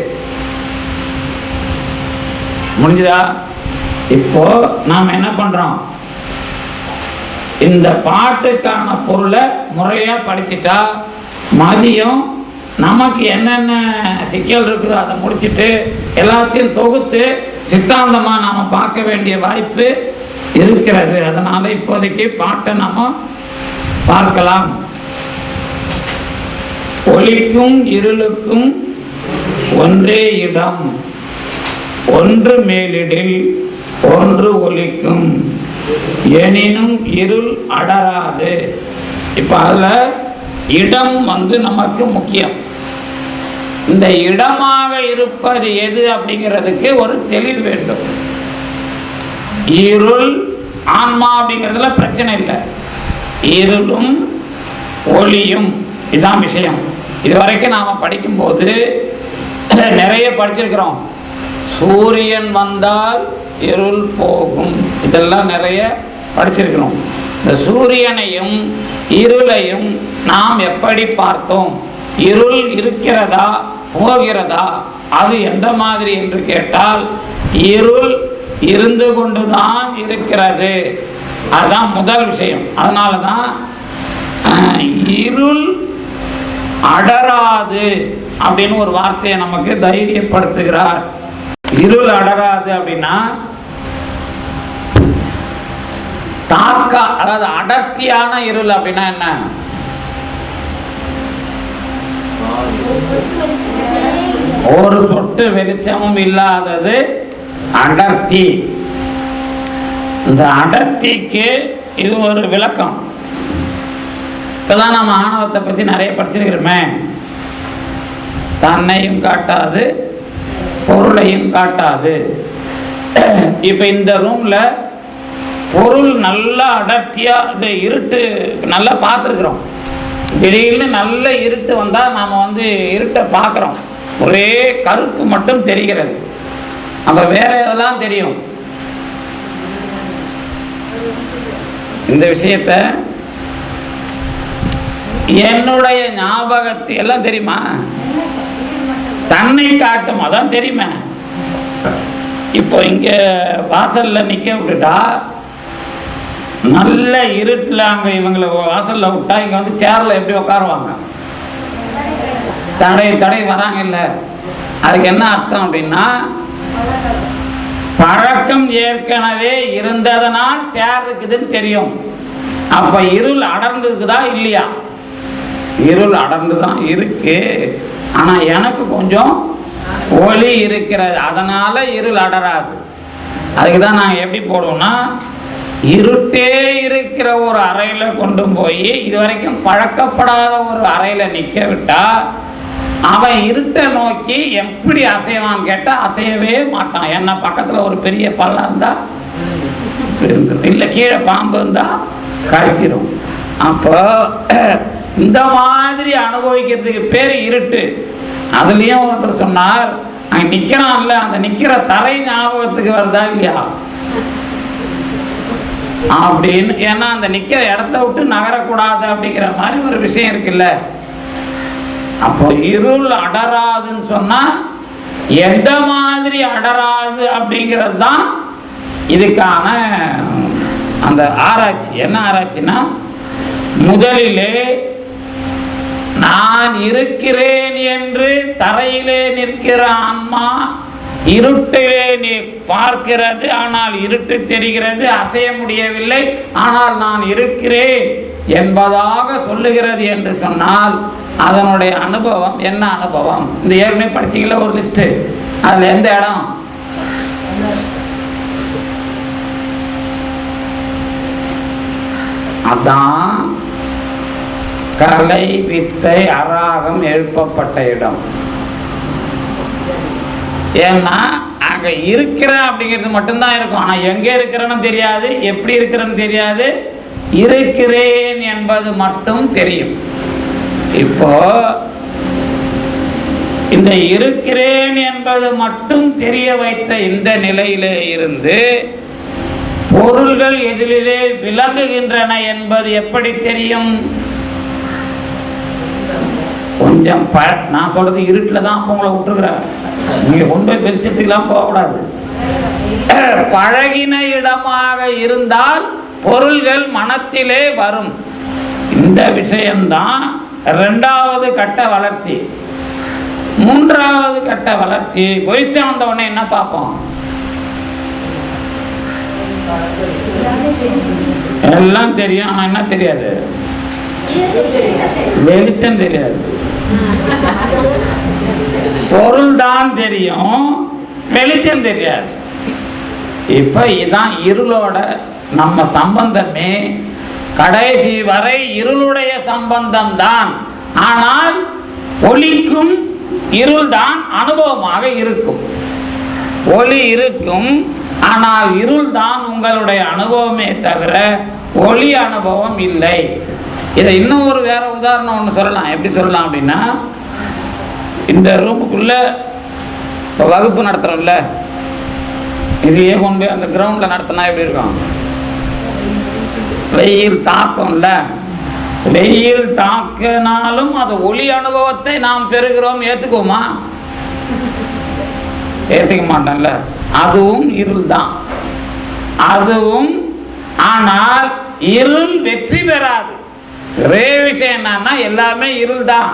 முடிஞ்சதா? இப்போ நாம் என்ன பண்றோம், இந்த பாட்டுக்கான பொருளை முறையா படிச்சுட்டா மதியம் நமக்கு என்னென்ன சிக்கல் இருக்குதோ அதை முடிச்சுட்டு எல்லாத்தையும் தொகுத்து சித்தாந்தமா நாம பார்க்க வேண்டிய வாய்ப்பு இருக்கிறது. அதனால இப்போதைக்கு பாட்டை நாம பார்க்கலாம். ஒளிக்கும் இருளுக்கும் ஒன்றே இடம், ஒன்று மேலிடில் ஒன்று ஒலிக்கும், எனினும் இருள் அடராது. இப்ப அதுல இடம் நமக்கு முக்கியம். இந்த இடமாக இருப்பது எது அப்படிங்கிறதுக்கு ஒரு தெளிவு வேண்டும். இருள் ஆன்மா அப்படிங்கிறதுல பிரச்சனை இல்லை. இருளும் ஒளியும் இதுதான் விஷயம். இதுவரைக்கும் நாம படிக்கும்போது நிறைய படிச்சிருக்கிறோம். சூரியன் வந்தால் இருள் போகும், இதெல்லாம் நிறைய படிச்சிருக்கிறோம். இந்த சூரியனையும் இருளையும் நாம் எப்படி பார்த்தோம்? இருள் இருக்கிறதா போகிறதா? அது எந்த மாதிரி என்று கேட்டால் இருள் இருந்து கொண்டுதான் இருக்கிறது. அதுதான் முதல் விஷயம். அதனாலதான் இருள் அடராது அப்படின்னு ஒரு வார்த்தையை நமக்கு தைரியப்படுத்துகிறார். இருள் அடராது அப்படின்னா தாக்கா, அதாவது அடர்த்தியான இருள் அப்படின்னா என்ன? ஒரு சொட்டு வெளிச்சமும் இல்லாதது அடர்த்தி. இந்த அடர்த்திக்கு இது ஒரு விளக்கம். இப்பதான் நம்ம ஆணவத்தை பத்தி நிறைய படிச்சிருக்கிறோமே. தன்னையும் காட்டாது பொருளையும் காட்டாது. இப்ப இந்த ரூம்ல பொருள் நல்லா அடர்த்தியா இருட்டு நல்லா பார்த்துருக்குறோம். திடீர்னு நல்ல இருட்டு வந்தா நாம இருட்டை பார்க்குறோம், ஒரே கருப்பு மட்டும் தெரிகிறது. அப்ப வேற எதெல்லாம் தெரியும்? இந்த விஷயத்த என்னுடைய ஞாபகத்தை எல்லாம் தெரியுமா? தன்னை காட்டும், அதான் தெரியுமே. இப்போ இங்க வாசல்ல நிக்க விட்டுட்டா நல்ல இருட்டுல அங்க இவங்களை வாசல்ல விட்டா இங்க சேர்ல எப்படி உட்காருவாங்க? தடை வராங்க இல்ல. அதுக்கு என்ன அர்த்தம் அப்படின்னா, பழக்கம் ஏற்கனவே இருந்ததனால் சேர் இருக்குதுன்னு தெரியும். அப்ப இருள் அடர்ந்துக்குதா இல்லையா? இருள் அடர்ந்துதான் இருக்கு. ஆனா எனக்கு கொஞ்சம் ஒளி இருக்கிறது, அதனால இருள் அடராது. அதுக்குதான் நாங்க எப்படி போடுவோம்னா, இருட்டே இருக்கிற ஒரு அறையில கொண்டு போய் இதுவரைக்கும் பழக்கப்படாத ஒரு அறையில நிக்க விட்டா அவன் இருட்டை நோக்கி எப்படி அசைவான்னு கேட்டா அசையவே மாட்டான். ஏன்னா பக்கத்துல ஒரு பெரிய பள்ளம் இருந்தா இல்ல கீழே பாம்பு இருந்தா கழிச்சிடும். அப்போ இந்த மாதிரி அனுபவிக்கிறதுக்கு பேர் இருட்டு. அதுலயும் ஒருத்தர் சொன்னார், அங்க நிக்கிறான்ல, அந்த நிக்கிற தரை ஞாபகத்துக்கு வருதா இல்லையா அப்படின்னு. ஏன்னா அந்த நிக்கிற இடத்த விட்டு நகரக்கூடாது அப்படிங்கிற மாதிரி ஒரு விஷயம் இருக்குல்ல. அப்போ இருள் அடராதுன்னு சொன்னா எந்த மாதிரி அடராது அப்படிங்கிறது தான் இதுக்கான அந்த ஆராய்ச்சி. என்ன ஆராய்ச்சின்னா, முதலிலே நான் இருக்கிறேன் என்று தரையிலே நிற்கிற ஆன்மா இருட்டிலே பார்க்கிறது, ஆனால் இருட்டு தெரிகிறது, அசைய முடியவில்லை, ஆனால் நான் இருக்கிறேன் என்பதாக சொல்லுகிறது என்று சொன்னால் அதனுடைய அனுபவம் என்ன அனுபவம்? இந்த ஏற்கனவே படிச்சீங்களா ஒரு லிஸ்ட், அதுல எந்த இடம்? அதான் கலை வித்தை அராகம் எழுப்பப்பட்ட இடம். ஏன்னா அங்க இருக்கிற அப்படிங்கிறது மட்டும்தான் இருக்கும், ஆனா எங்க இருக்கிறேன்னு தெரியாது, எப்படி இருக்கிறேன்னு தெரியாது, இருக்கிறேன் என்பது மட்டும் தெரியும். இப்போ இந்த இருக்கிறேன் என்பது மட்டும் தெரிய வைத்த இந்த நிலையிலே இருந்து பொருள்கள் எதிலே விளங்குகின்றன என்பது எப்படி தெரியும்? கொஞ்சம் நான் சொல்றது இருட்டில் தான் அப்போ உங்களை விட்டுருக்குறேன், நீங்க கொண்டு போய் வெளிச்சத்துக்கெல்லாம் போகக்கூடாது. பழகின இடமாக இருந்தால் பொருள்கள் மனத்திலே வரும். இந்த விஷயம்தான் இரண்டாவது கட்ட வளர்ச்சி. மூன்றாவது கட்ட வளர்ச்சி வெளிச்சம் வந்த உடனே என்ன பார்ப்போம்? எல்லாம் தெரியும், ஆனா என்ன தெரியாது? வெளிச்சம் தெரியாது. பொருள் தான் தெரியும், வெளிச்சம் தெரியாது. இப்ப இதான் இருளோட நம்ம சம்பந்தமே. கடைசி வரை இருளுடைய சம்பந்தம் தான், ஆனால் ஒளிக்கும் இருள் தான் அனுபவமாக இருக்கும். ஒளி இருக்கும், ஆனால் இருள் தான் உங்களுடைய அனுபவமே தவிர ஒளி அனுபவம் இல்லை. இதை இன்னும் ஒரு வேற உதாரணம் ஒன்று சொல்லலாம். எப்படி சொல்லலாம் அப்படின்னா, இந்த ரூமுக்குள்ள இப்போ வகுப்பு நடத்துறோம்ல, இதையே கொண்டு போய் அந்த கிரவுண்டில் நடத்தினா எப்படி இருக்கும்? வெயில் தாக்கம்ல, வெயில் தாக்கினாலும் அது ஒளி அனுபவத்தை நாம் பெறுகிறோம். ஏற்றுக்குவோமா? ஏற்றுக்க மாட்டோம்ல. அதுவும் இருள் தான், அதுவும். ஆனால் இருள் வெற்றி பெறாது. ஒரே விஷயம் என்னன்னா, எல்லாமே இருள் தான்.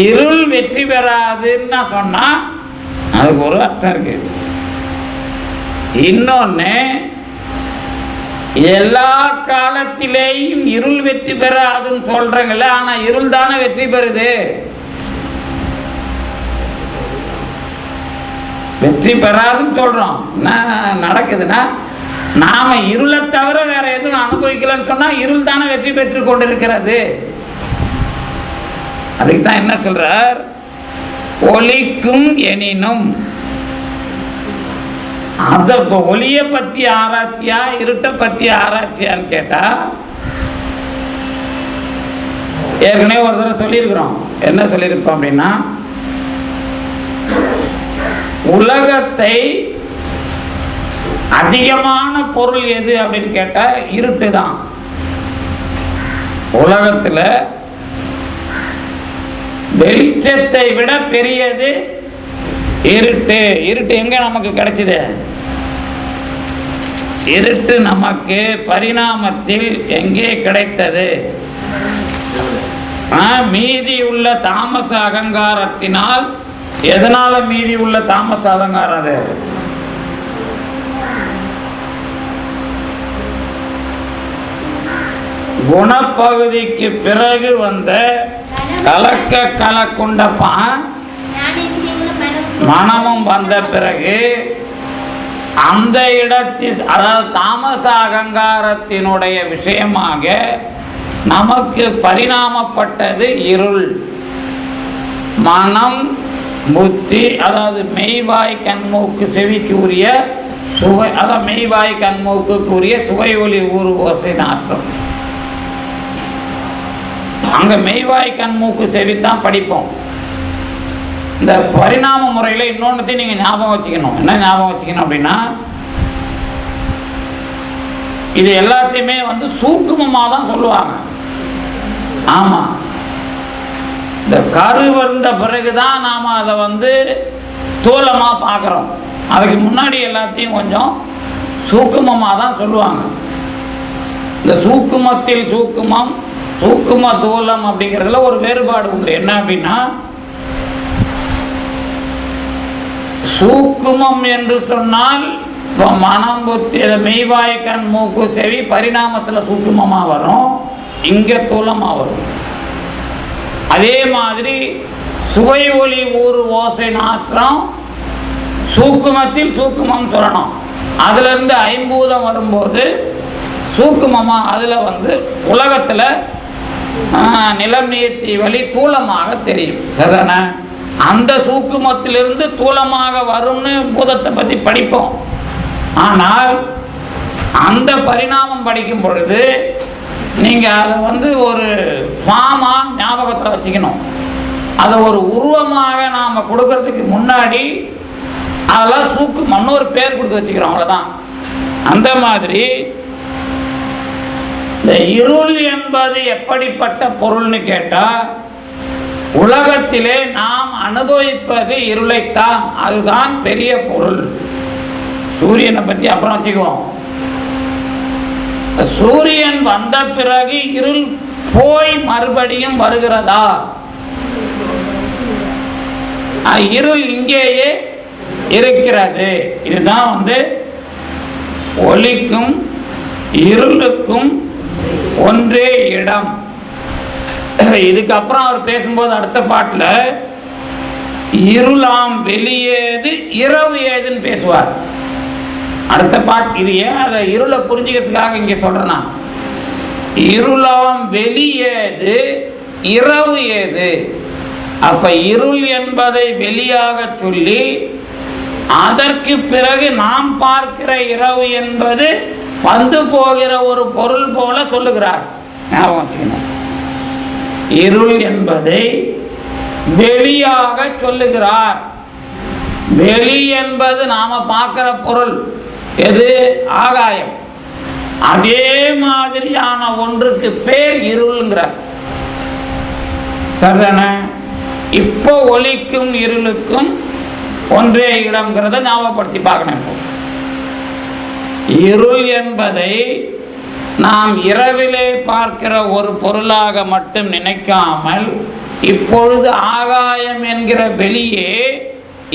இருள் வெற்றி பெறாதுன்னு சொன்னா அதுக்கு ஒரு அர்த்தம் இருக்கு. இன்னொன்னு, எல்லா காலத்திலேயும் இருள் வெற்றி பெறாதுன்னு சொல்றீங்கள, ஆனா இருள் தானே வெற்றி பெறுது. வெற்றி பெறாதுன்னு சொல்றோம். என்ன நடக்குதுன்னா, நாம இருளை தவிர வேற எதுவும் அனுபவிக்கலன்னு சொன்னா இருள் தானே வெற்றி பெற்று கொண்டிருக்கிறது. அதுக்கு தான் என்ன சொல்றார்? ஒளிக்கும் எனினும். அத ஒளிய பத்தி ஆராய்ச்சியா இருட்டை பத்தி ஆராய்ச்சியான்னு கேட்டா, ஏற்கனவே ஒரு தடவை சொல்லியிருக்கிறோம். என்ன சொல்லியிருப்போம் அப்படின்னா, உலகத்தை அதிகமான பொருள் எது அப்படின்னு கேட்டா இருட்டு தான். உலகத்துல வெளிச்சத்தை விட பெரியது இருட்டு. இருட்டு எங்க நமக்கு கிடைச்சது? இருட்டு நமக்கு பரிணாமத்தில் எங்கே கிடைத்தது? மீதி உள்ள தாமச அகங்காரத்தினால். எதனால மீதி உள்ள தாமச அகங்காரம்? அது குணப்பகுதிக்கு பிறகு வந்த கலக்க கலக்குண்டப்பா மனமும் வந்த பிறகு அந்த இடத்தில், அதாவது தாமச அகங்காரத்தினுடைய விஷயமாக நமக்கு பரிணாமப்பட்டது இருள். மனம், புத்தி, அதாவது மெய்வாய் கண்மூக்கு செவிக்கு உரிய சுவை, அதாவது மெய்வாய் கண்மூக்கு உரிய சுவை ஒளி ஊறு ஓசை நாற்றம். அங்க மெய்வாய் கண்மூக்கு செவி தான் படிப்போம். இந்த பரிணாம முறையில் இன்னொன்னுத்தையும் நீங்க ஞாபகம் வச்சுக்கணும். என்ன ஞாபகம் வச்சுக்கணும் அப்படின்னா, இது எல்லாத்தையுமே சூக்குமமா தான் சொல்லுவாங்க. ஆமா, இந்த கரு வந்த பிறகுதான் நாம அதை தூலமா பார்க்கிறோம். அதுக்கு முன்னாடி எல்லாத்தையும் கொஞ்சம் சூக்குமமா தான் சொல்லுவாங்க. இந்த சூக்குமத்தில் சூக்குமம், சூக்கும தூலம் அப்படிங்கிறதுல ஒரு வேறுபாடு உண்டு. என்ன அப்படின்னா, சூக்குமம் என்று சொன்னால் இப்போ மனம், புத்தி, மெய்வாய், கண், மூக்கு, செவி பரிணாமத்தில் சூக்குமமாக வரும், இங்கே தூலமாக வரும். அதே மாதிரி சுவை, ஒளி, ஊறு, ஓசை, நாற்றம் சூக்குமத்தில் சூக்குமம் சொல்லணும். அதிலிருந்து ஐம்பூதம் வரும்போது சூக்குமமாக அதில் உலகத்தில் நிலம், நீர், தீ, வழி தூலமாக தெரியும். சரிதானே? அந்த சூக்குமத்திலிருந்து தூலமாக வரும்னு பூதத்தை பற்றி படிப்போம். ஆனால் அந்த பரிணாமம் படிக்கும் பொழுது நீங்கள் அதை ஒரு ஃபார்மாக ஞாபகத்தில் வச்சுக்கணும். அதை ஒரு உருவமாக நாம் கொடுக்கறதுக்கு முன்னாடி அதெல்லாம் சூக்குமம்னு ஒரு பேர் கொடுத்து வச்சுக்கிறோம், அவ்வளோதான். அந்த மாதிரி இந்த இருள் என்பது எப்படிப்பட்ட பொருள்னு கேட்டால், உலகத்திலே நாம் அனுபவிப்பது இருளைத்தான். அதுதான் பெரிய பொருள். சூரியனை பற்றி அப்புறம் வச்சுக்குவோம். சூரியன் வந்த பிறகு இருள் போய் மறுபடியும் வருகிறதா? இருள் இங்கேயே இருக்கிறது. இதுதான் ஒளிக்கும் இருளுக்கும் ஒன்றே இடம். இதுக்கப்புறம் அவர் பேசும்போது அடுத்த பாட்டில் இருளாம் வெளியேது இரவு ஏதுன்னு பேசுவார். அடுத்த பாட்டு இது. ஏன் அதை இருளை புரிஞ்சுக்கிறதுக்காக இங்கே சொல்றேன்னா, இருளாம் வெளியேது இரவு ஏது. அப்ப இருள் என்பதை வெளியாக சொல்லி, அதற்கு பிறகு நாம் பார்க்கிற இரவு என்பது வந்து போகிற ஒரு பொருள் போல சொல்லுகிறார். ஞாபகம் வச்சுக்கணும். இருள் என்பதை வெளியாக சொல்லுகிறார். வெளி என்பது நாம பார்க்கிற பொருள் எது? ஆகாயம். அதே மாதிரியான ஒன்றுக்கு பேர் இருள்ங்கிறார். சரிதானே? இப்போ ஒளிக்கும் இருளுக்கும் ஒன்றே இடம்ங்கிறத ஞாபகப்படுத்தி பார்க்கணும். இருள் என்பதை நாம் இரவிலே பார்க்கிற ஒரு பொருளாக மட்டும் நினைக்காமல், இப்பொழுது ஆகாயம் என்கிற வெளியே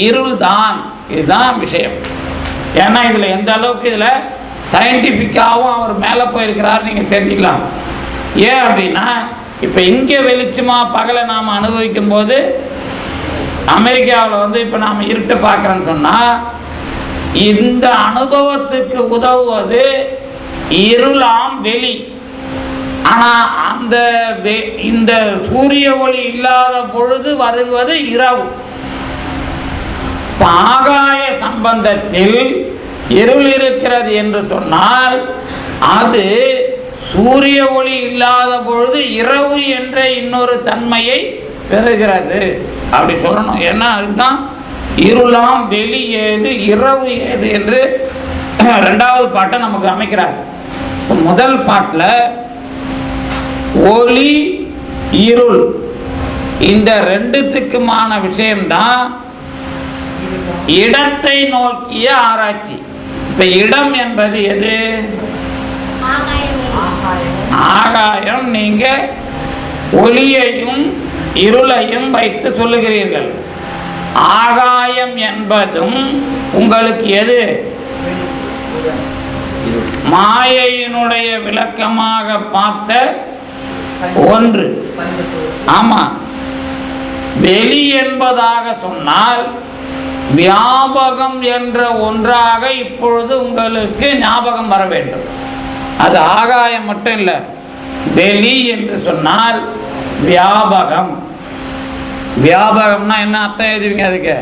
இருள் தான். இதுதான் விஷயம். ஏன்னா இதில் எந்த அளவுக்கு இதில் சயின்டிஃபிக்காகவும் அவர் மேலே போயிருக்கிறார் நீங்கள் தெரிஞ்சுக்கலாம். ஏன் அப்படின்னா, இப்போ இங்கே வெளிச்சமாக பகலை நாம் அனுபவிக்கும் போது, அமெரிக்காவில் இப்போ நாம் இருட்டை பார்க்குறோன்னு சொன்னால், இந்த அனுபவத்துக்கு உதவுவது இருளாம் வெளி. ஆனால் இந்த சூரிய ஒளி இல்லாத பொழுது வருவது இரவு. ஆகாய சம்பந்தத்தில் இருள் இருக்கிறது என்று சொன்னால், அது சூரிய ஒளி இல்லாத பொழுது இரவு என்ற இன்னொரு தன்மையை பெறுகிறது. அப்படி சொல்லணும். ஏன்னா அதுதான் இருளாம் வெளி ஏது இரவு ஏது என்று ரெண்டாவது பாட்டை நமக்கு அமைக்கிறார். முதல் பாட்டில் ஒளி இருள் இந்த ரெண்டுத்துக்குமான விஷயம்தான் இடத்தை நோக்கிய ஆராய்ச்சி. இப்ப இடம் என்பது எது? ஆகாயம். நீங்க ஒளியையும் இருளையும் வைத்து சொல்லுகிறீர்கள். ஆகாயம் என்பதும் உங்களுக்கு எது? மாயையினுடைய விளக்கமாக பார்த்த ஒன்று. ஆமா. வெளி என்பதாக சொன்னால் வியாபகம் என்ற ஒன்றாக இப்பொழுது உங்களுக்கு ஞாபகம் வர வேண்டும். அது ஆகாயம் மட்டும் இல்லை. வெளி என்று சொன்னால் வியாபகம். வியாபகம்னா என்ன அர்த்தம் எழுதுவீங்க? அதுக்கு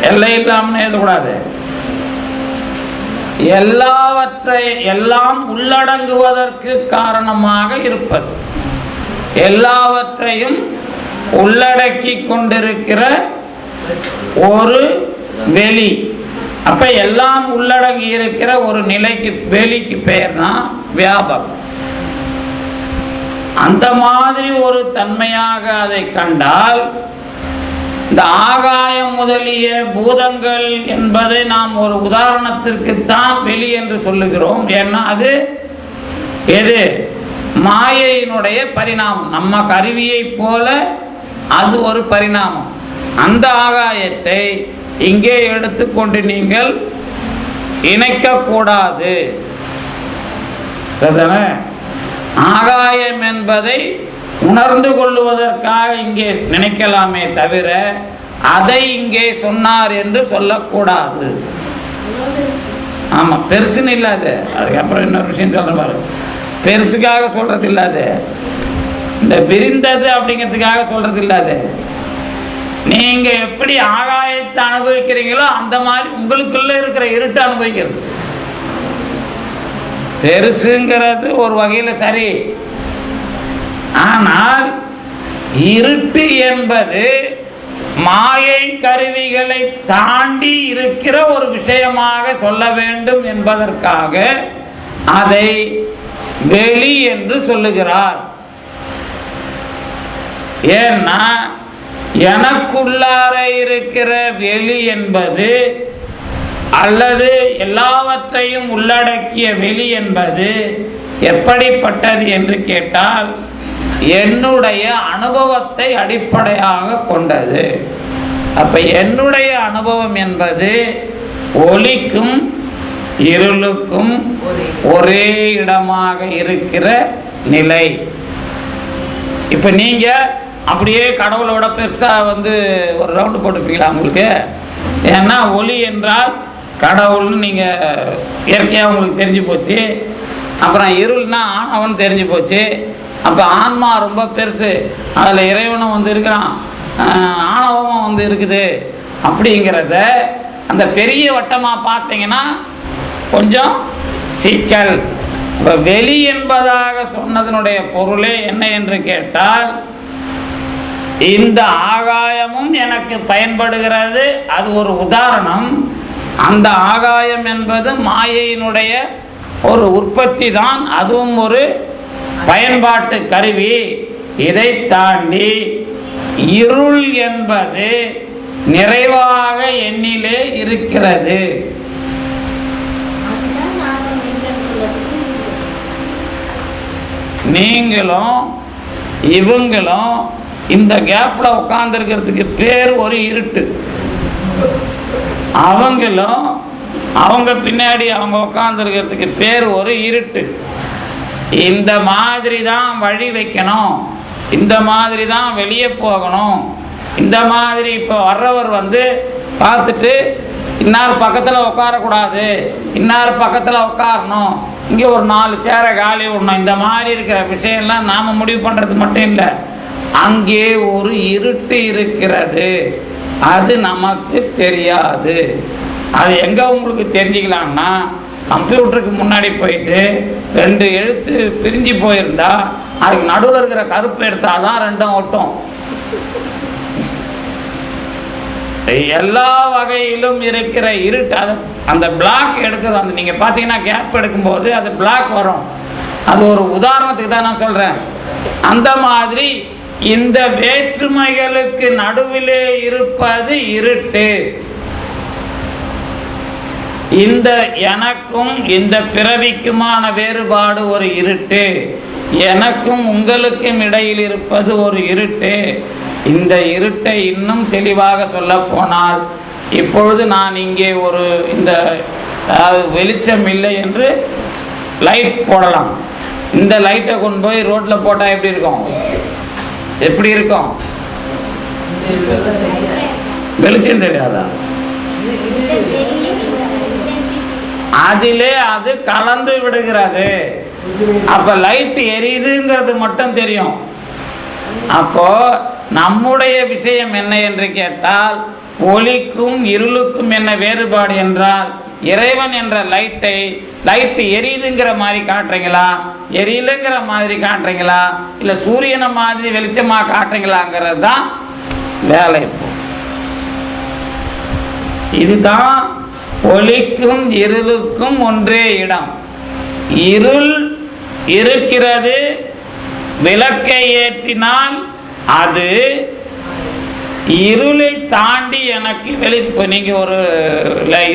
எல்லை இல்லாமல் எழுதக்கூடாது. எல்லாம் உள்ளடங்குவதற்கு காரணமாக இருப்பது, எல்லாவற்றையும் உள்ளடக்கி கொண்டிருக்கிற ஒரு வெளி. அப்ப எல்லாம் உள்ளடங்கி இருக்கிற ஒரு நிலைக்கு வெளிக்கு பெயர் தான் வியாபகம். அந்த மாதிரி ஒரு தன்மையாக அதை கண்டால் இந்த ஆகாயம் முதலிய பூதங்கள் என்பதை நாம் ஒரு உதாரணத்திற்குத்தான் வெளி என்று சொல்லுகிறோம். ஏன்னா அது எது? மாயையினுடைய பரிணாமம். நம்ம கருவியை போல அது ஒரு பரிணாமம். அந்த ஆகாயத்தை இங்கே எடுத்துக்கொண்டு நீங்கள் இணைக்கக்கூடாது. ஆகாயம் என்பதை உணர்ந்து கொள்வதற்காக இங்கே நினைக்கலாமே தவிர அதை இங்கே சொன்னார் என்று சொல்லக்கூடாது. ஆமா, பெருசுன்னு இல்லாது. அதுக்கப்புறம் இன்னொரு விஷயம் சொல்ற பாரு, பெருசுக்காக சொல்றது இல்லாது, இந்த விரிந்தது அப்படிங்கிறதுக்காக சொல்றது இல்லாது. நீங்க எப்படி ஆகாயத்தை அனுபவிக்கிறீங்களோ அந்த மாதிரி உங்களுக்குள்ள இருக்கிற இருட்டை அனுபவிக்கிறது. பெருசுங்கிறது ஒரு வகையில சரி, ஆனால் இருட்டு என்பது மாயை கருவிகளை தாண்டி இருக்கிற ஒரு விஷயமாக சொல்ல வேண்டும் என்பதற்காக அதை வெளி என்று சொல்லுகிறார். ஏன்னா எனக்குள்ளார இருக்கிற வெளி என்பது அல்லது எல்லாவற்றையும் உள்ளடக்கிய வெளி என்பது எப்படிப்பட்டது என்று கேட்டால் என்னுடைய அனுபவத்தை அடிப்படையாக கொண்டது. அப்ப என்னுடைய அனுபவம் என்பது ஒளிக்கும் இருளுக்கும் ஒரே இடமாக இருக்கிற நிலை. இப்ப நீங்க அப்படியே கடவுளோட பெருசா ஒரு ரவுண்டு போட்டுப்பீங்களா உங்களுக்கு? ஏன்னா ஒளி என்றால் கடவுள்னு நீங்க இயற்கையாக உங்களுக்கு தெரிஞ்சு போச்சு. அப்புறம் இருள்னா ஆணவன் தெரிஞ்சு போச்சு. அப்போ ஆன்மா ரொம்ப பெருசு, அதில் இறைவனும் இருக்கிறான், ஆணவமும் இருக்குது. அப்படிங்கிறத அந்த பெரிய வட்டமாக பார்த்தீங்கன்னா கொஞ்சம் சிக்கல். இப்போ வெளி என்பதாக சொன்னதனுடைய பொருளே என்ன என்று கேட்டால், இந்த ஆகாயமும் எனக்கு பயன்படுகிறது, அது ஒரு உதாரணம். அந்த ஆகாயம் என்பது மாயையினுடைய ஒரு உற்பத்தி தான், அதுவும் ஒரு பயன்பாட்டு கருவி. இதை தாண்டி இருள் என்பது நிறைவாக என்னிலே இருக்கிறது. நீங்களும் இவங்களும் இந்த கேப்ல உட்கார்ந்து இருக்கிறதுக்கு பேர் ஒரு இருட்டு. அவங்களும் அவங்க பின்னாடி அவங்க உட்கார்ந்து இருக்கிறதுக்கு பேர் ஒரு இருட்டு. இந்த மாதிரி தான் வழி வைக்கணும், இந்த மாதிரி தான் வெளியே போகணும், இந்த மாதிரி இப்போ வர்றவர் பார்த்துட்டு இன்னார் பக்கத்தில் உட்காரக்கூடாது, இன்னார் பக்கத்தில் உட்காரணும், இங்கே ஒரு 4 சேரை காலி விடணும், இந்த மாதிரி இருக்கிற விஷயம்லாம் நாம் முடிவு பண்ணுறது மட்டும் இல்லை. அங்கே ஒரு இருட்டு இருக்கிறது, அது நமக்கு தெரியாது. அது எங்கே உங்களுக்கு தெரிஞ்சுக்கலாம்னா, கம்ப்யூட்டருக்கு முன்னாடி போயிட்டு 2 எழுத்து பிரிஞ்சு போயிருந்தா அதுக்கு நடுவில் இருக்கிற கருப்பு எடுத்தாதான் 2 ஒட்டும். எல்லா வகையிலும் இருக்கிற இருட்டு அந்த பிளாக் எடுக்கிறது, அந்த நீங்கள் பார்த்தீங்கன்னா கேப் எடுக்கும்போது அது பிளாக் வரும். அது ஒரு உதாரணத்துக்கு தான் நான் சொல்கிறேன். அந்த மாதிரி இந்த வேற்றுமைகளுக்கு நடுவிலே இருப்பது இருட்டு. இந்த எனக்கும் இந்த பிறவிக்குமான வேறுபாடு ஒரு இருட்டு, எனக்கும் உங்களுக்கும் இடையில் இருப்பது ஒரு இருட்டு. இந்த இருட்டை இன்னும் தெளிவாக சொல்ல போனால், இப்பொழுது நான் இங்கே இந்த வெளிச்சம் இல்லை என்று லைட் போடலாம். இந்த லைட்டை கொண்டு போய் ரோட்டில் போட்டால் எப்படி இருக்கும்? எப்படி இருக்கும்? வெளிச்சம் தெரியாதா? அதிலே அது கலந்து விடுகிறது. அப்ப லைட் எரியுதுங்கிறது மட்டும் தெரியும். அப்போ நம்முடைய விஷயம் என்ன என்று கேட்டால், ஒளிக்கும் இருளுக்கும் என்ன வேறுபாடு என்றால், இறைவன் என்ற லைட் எரியுதுங்கிற மாதிரி காட்டுறீங்களா, எரியலுங்கிற மாதிரி காட்டுறீங்களா, இல்லை சூரியனை மாதிரி வெளிச்சமா காட்டுறீங்களாங்கிறது தான் வேலை. இதுதான் ஒளிக்கும் இருளுக்கும் ஒன்றே இடம். இருள் இருக்கிறது, விளக்கை ஏற்றினால் அது இருளை தாண்டி எனக்கு வெளி. இப்போ நீங்கள் ஒரு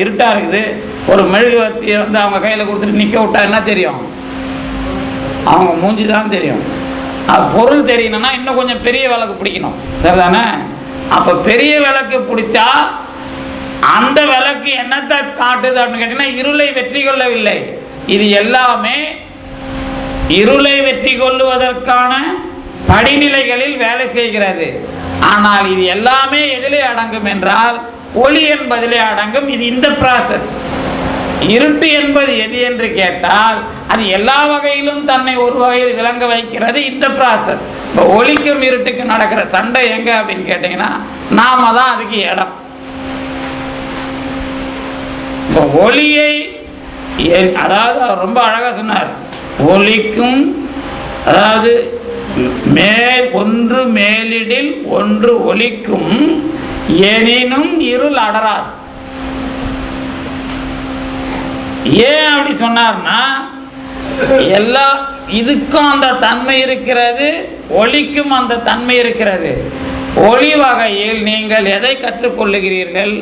இருட்டாக இருக்குது, ஒரு மெழுகுவர்த்தியை வந்து அவங்க கையில் கொடுத்துட்டு நிற்க விட்டா என்ன தெரியும்? அவங்க மூஞ்சி தான் தெரியும். அது பொருள் தெரியணும்னா இன்னும் கொஞ்சம் பெரிய விளக்கு பிடிக்கணும், சரிதானே? அப்போ பெரிய விளக்கு பிடிச்சா அந்த விளக்கு என்னத்தை காட்டுது அப்படின்னு கேட்டீங்கன்னா இருளை வெற்றி கொள்ளவில்லை. இது எல்லாமே இருளை வெற்றி கொள்ளுவதற்கான படிநிலைகளில் வேலை செய்கிறது. ஆனால் இது எல்லாமே எதிலே அடங்கும் என்றால் ஒளி என்பதிலே அடங்கும். இது இந்த ப்ராசஸ். இருட்டு என்பது எது என்று கேட்டால் அது எல்லா வகையிலும் தன்னை ஒரு வகையில் விளங்க வைக்கிறது, இந்த ப்ராசஸ். இப்போ ஒளிக்கும் இருட்டுக்கு நடக்கிற சண்டை எங்க அப்படின்னு கேட்டீங்கன்னா நாம தான் அதுக்கு இடம். இப்போ ஒளியை, அதாவது அவர் ரொம்ப அழகா சொன்னார், ஒளிக்கும், அதாவது மேல் ஒன்று மேலிடில் ஒன்று ஒளிக்கும் எனினும் இருள் அடராது. ஏன் அப்படி சொன்னார்னா எல்லா இதுக்கும் அந்த தன்மை இருக்கிறது, ஒளிக்கும் அந்த தன்மை இருக்கிறது. ஒளி வகையில் நீங்கள் எதை கற்றுக்கொள்ளுகிறீர்கள்,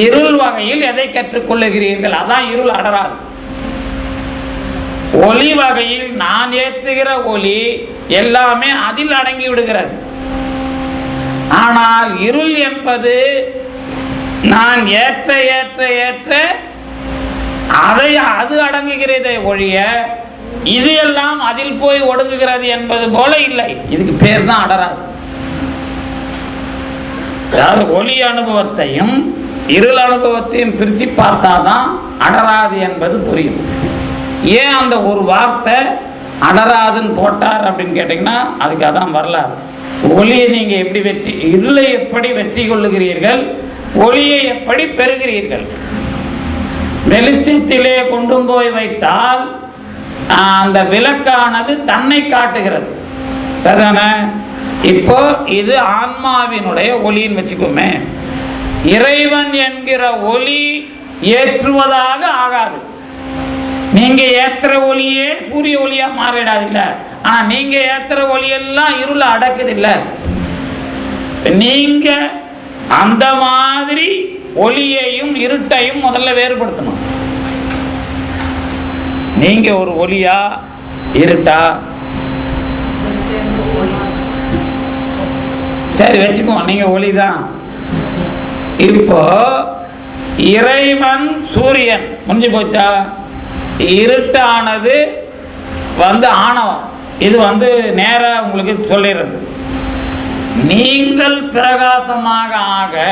இருள் வகையில் எதை கற்றுக்கொள்ளுகிறீர்கள், அதான் இருள் அடராது. ஒளி வகையில் நான் ஏற்றுகிற ஒளி எல்லாமே அதில் அடங்கி விடுகிறது. ஆனால் இருள் என்பது நான் ஏற்ற ஏற்ற ஏற்ற அதை அது அடங்குகிறதே ஒழிய இது எல்லாம் அதில் போய் ஒடுங்குகிறது என்பது போல இல்லை. இதுக்கு பேர் தான் அடராது. அதாவது ஒளி அனுபவத்தையும் இருள் அனுபவத்தையும் பிரித்து பார்த்தாதான் அடராது என்பது புரியும். ஏன் அந்த ஒரு வார்த்தை அடராதுன்னு போட்டார் அப்படின்னு கேட்டீங்கன்னா அதுக்கு அதான் வரலாறு. ஒளியை நீங்க எப்படி வெற்றி, இருளை எப்படி வெற்றி கொள்ளுகிறீர்கள், ஒளியை எப்படி பெறுகிறீர்கள். வெளிச்சத்திலே கொண்டு போய் வைத்தால் அந்த விளக்கானது தன்னை காட்டுகிறது, சரிதானே? இப்போ இது ஆன்மாவினுடைய ஒளின்னு வச்சுக்கோமே. இறைவன் என்கிற ஒளி ஏற்றுவதாக ஆகாது. நீங்க ஏத்துற ஒளியே சூரிய ஒளியா மாறிடாது இல்ல. ஆனா நீங்க ஏத்துற ஒளியெல்லாம் இருள அடக்குது இல்ல. நீங்க அந்த மாதிரி ஒளியையும் இருட்டையும் முதல்ல வேறுபடுத்தணும். நீங்க ஒரு ஒளியா இருட்டா? சரி வச்சுக்கோ, நீங்க ஒளிதான். இப்போ இறைவன் சூரியன் முடிஞ்சு போச்சா? இருட்டானது ஆணவம். இது நேரா உங்களுக்கு சொல்லிடுறது. நீங்கள் பிரகாசமாக ஆக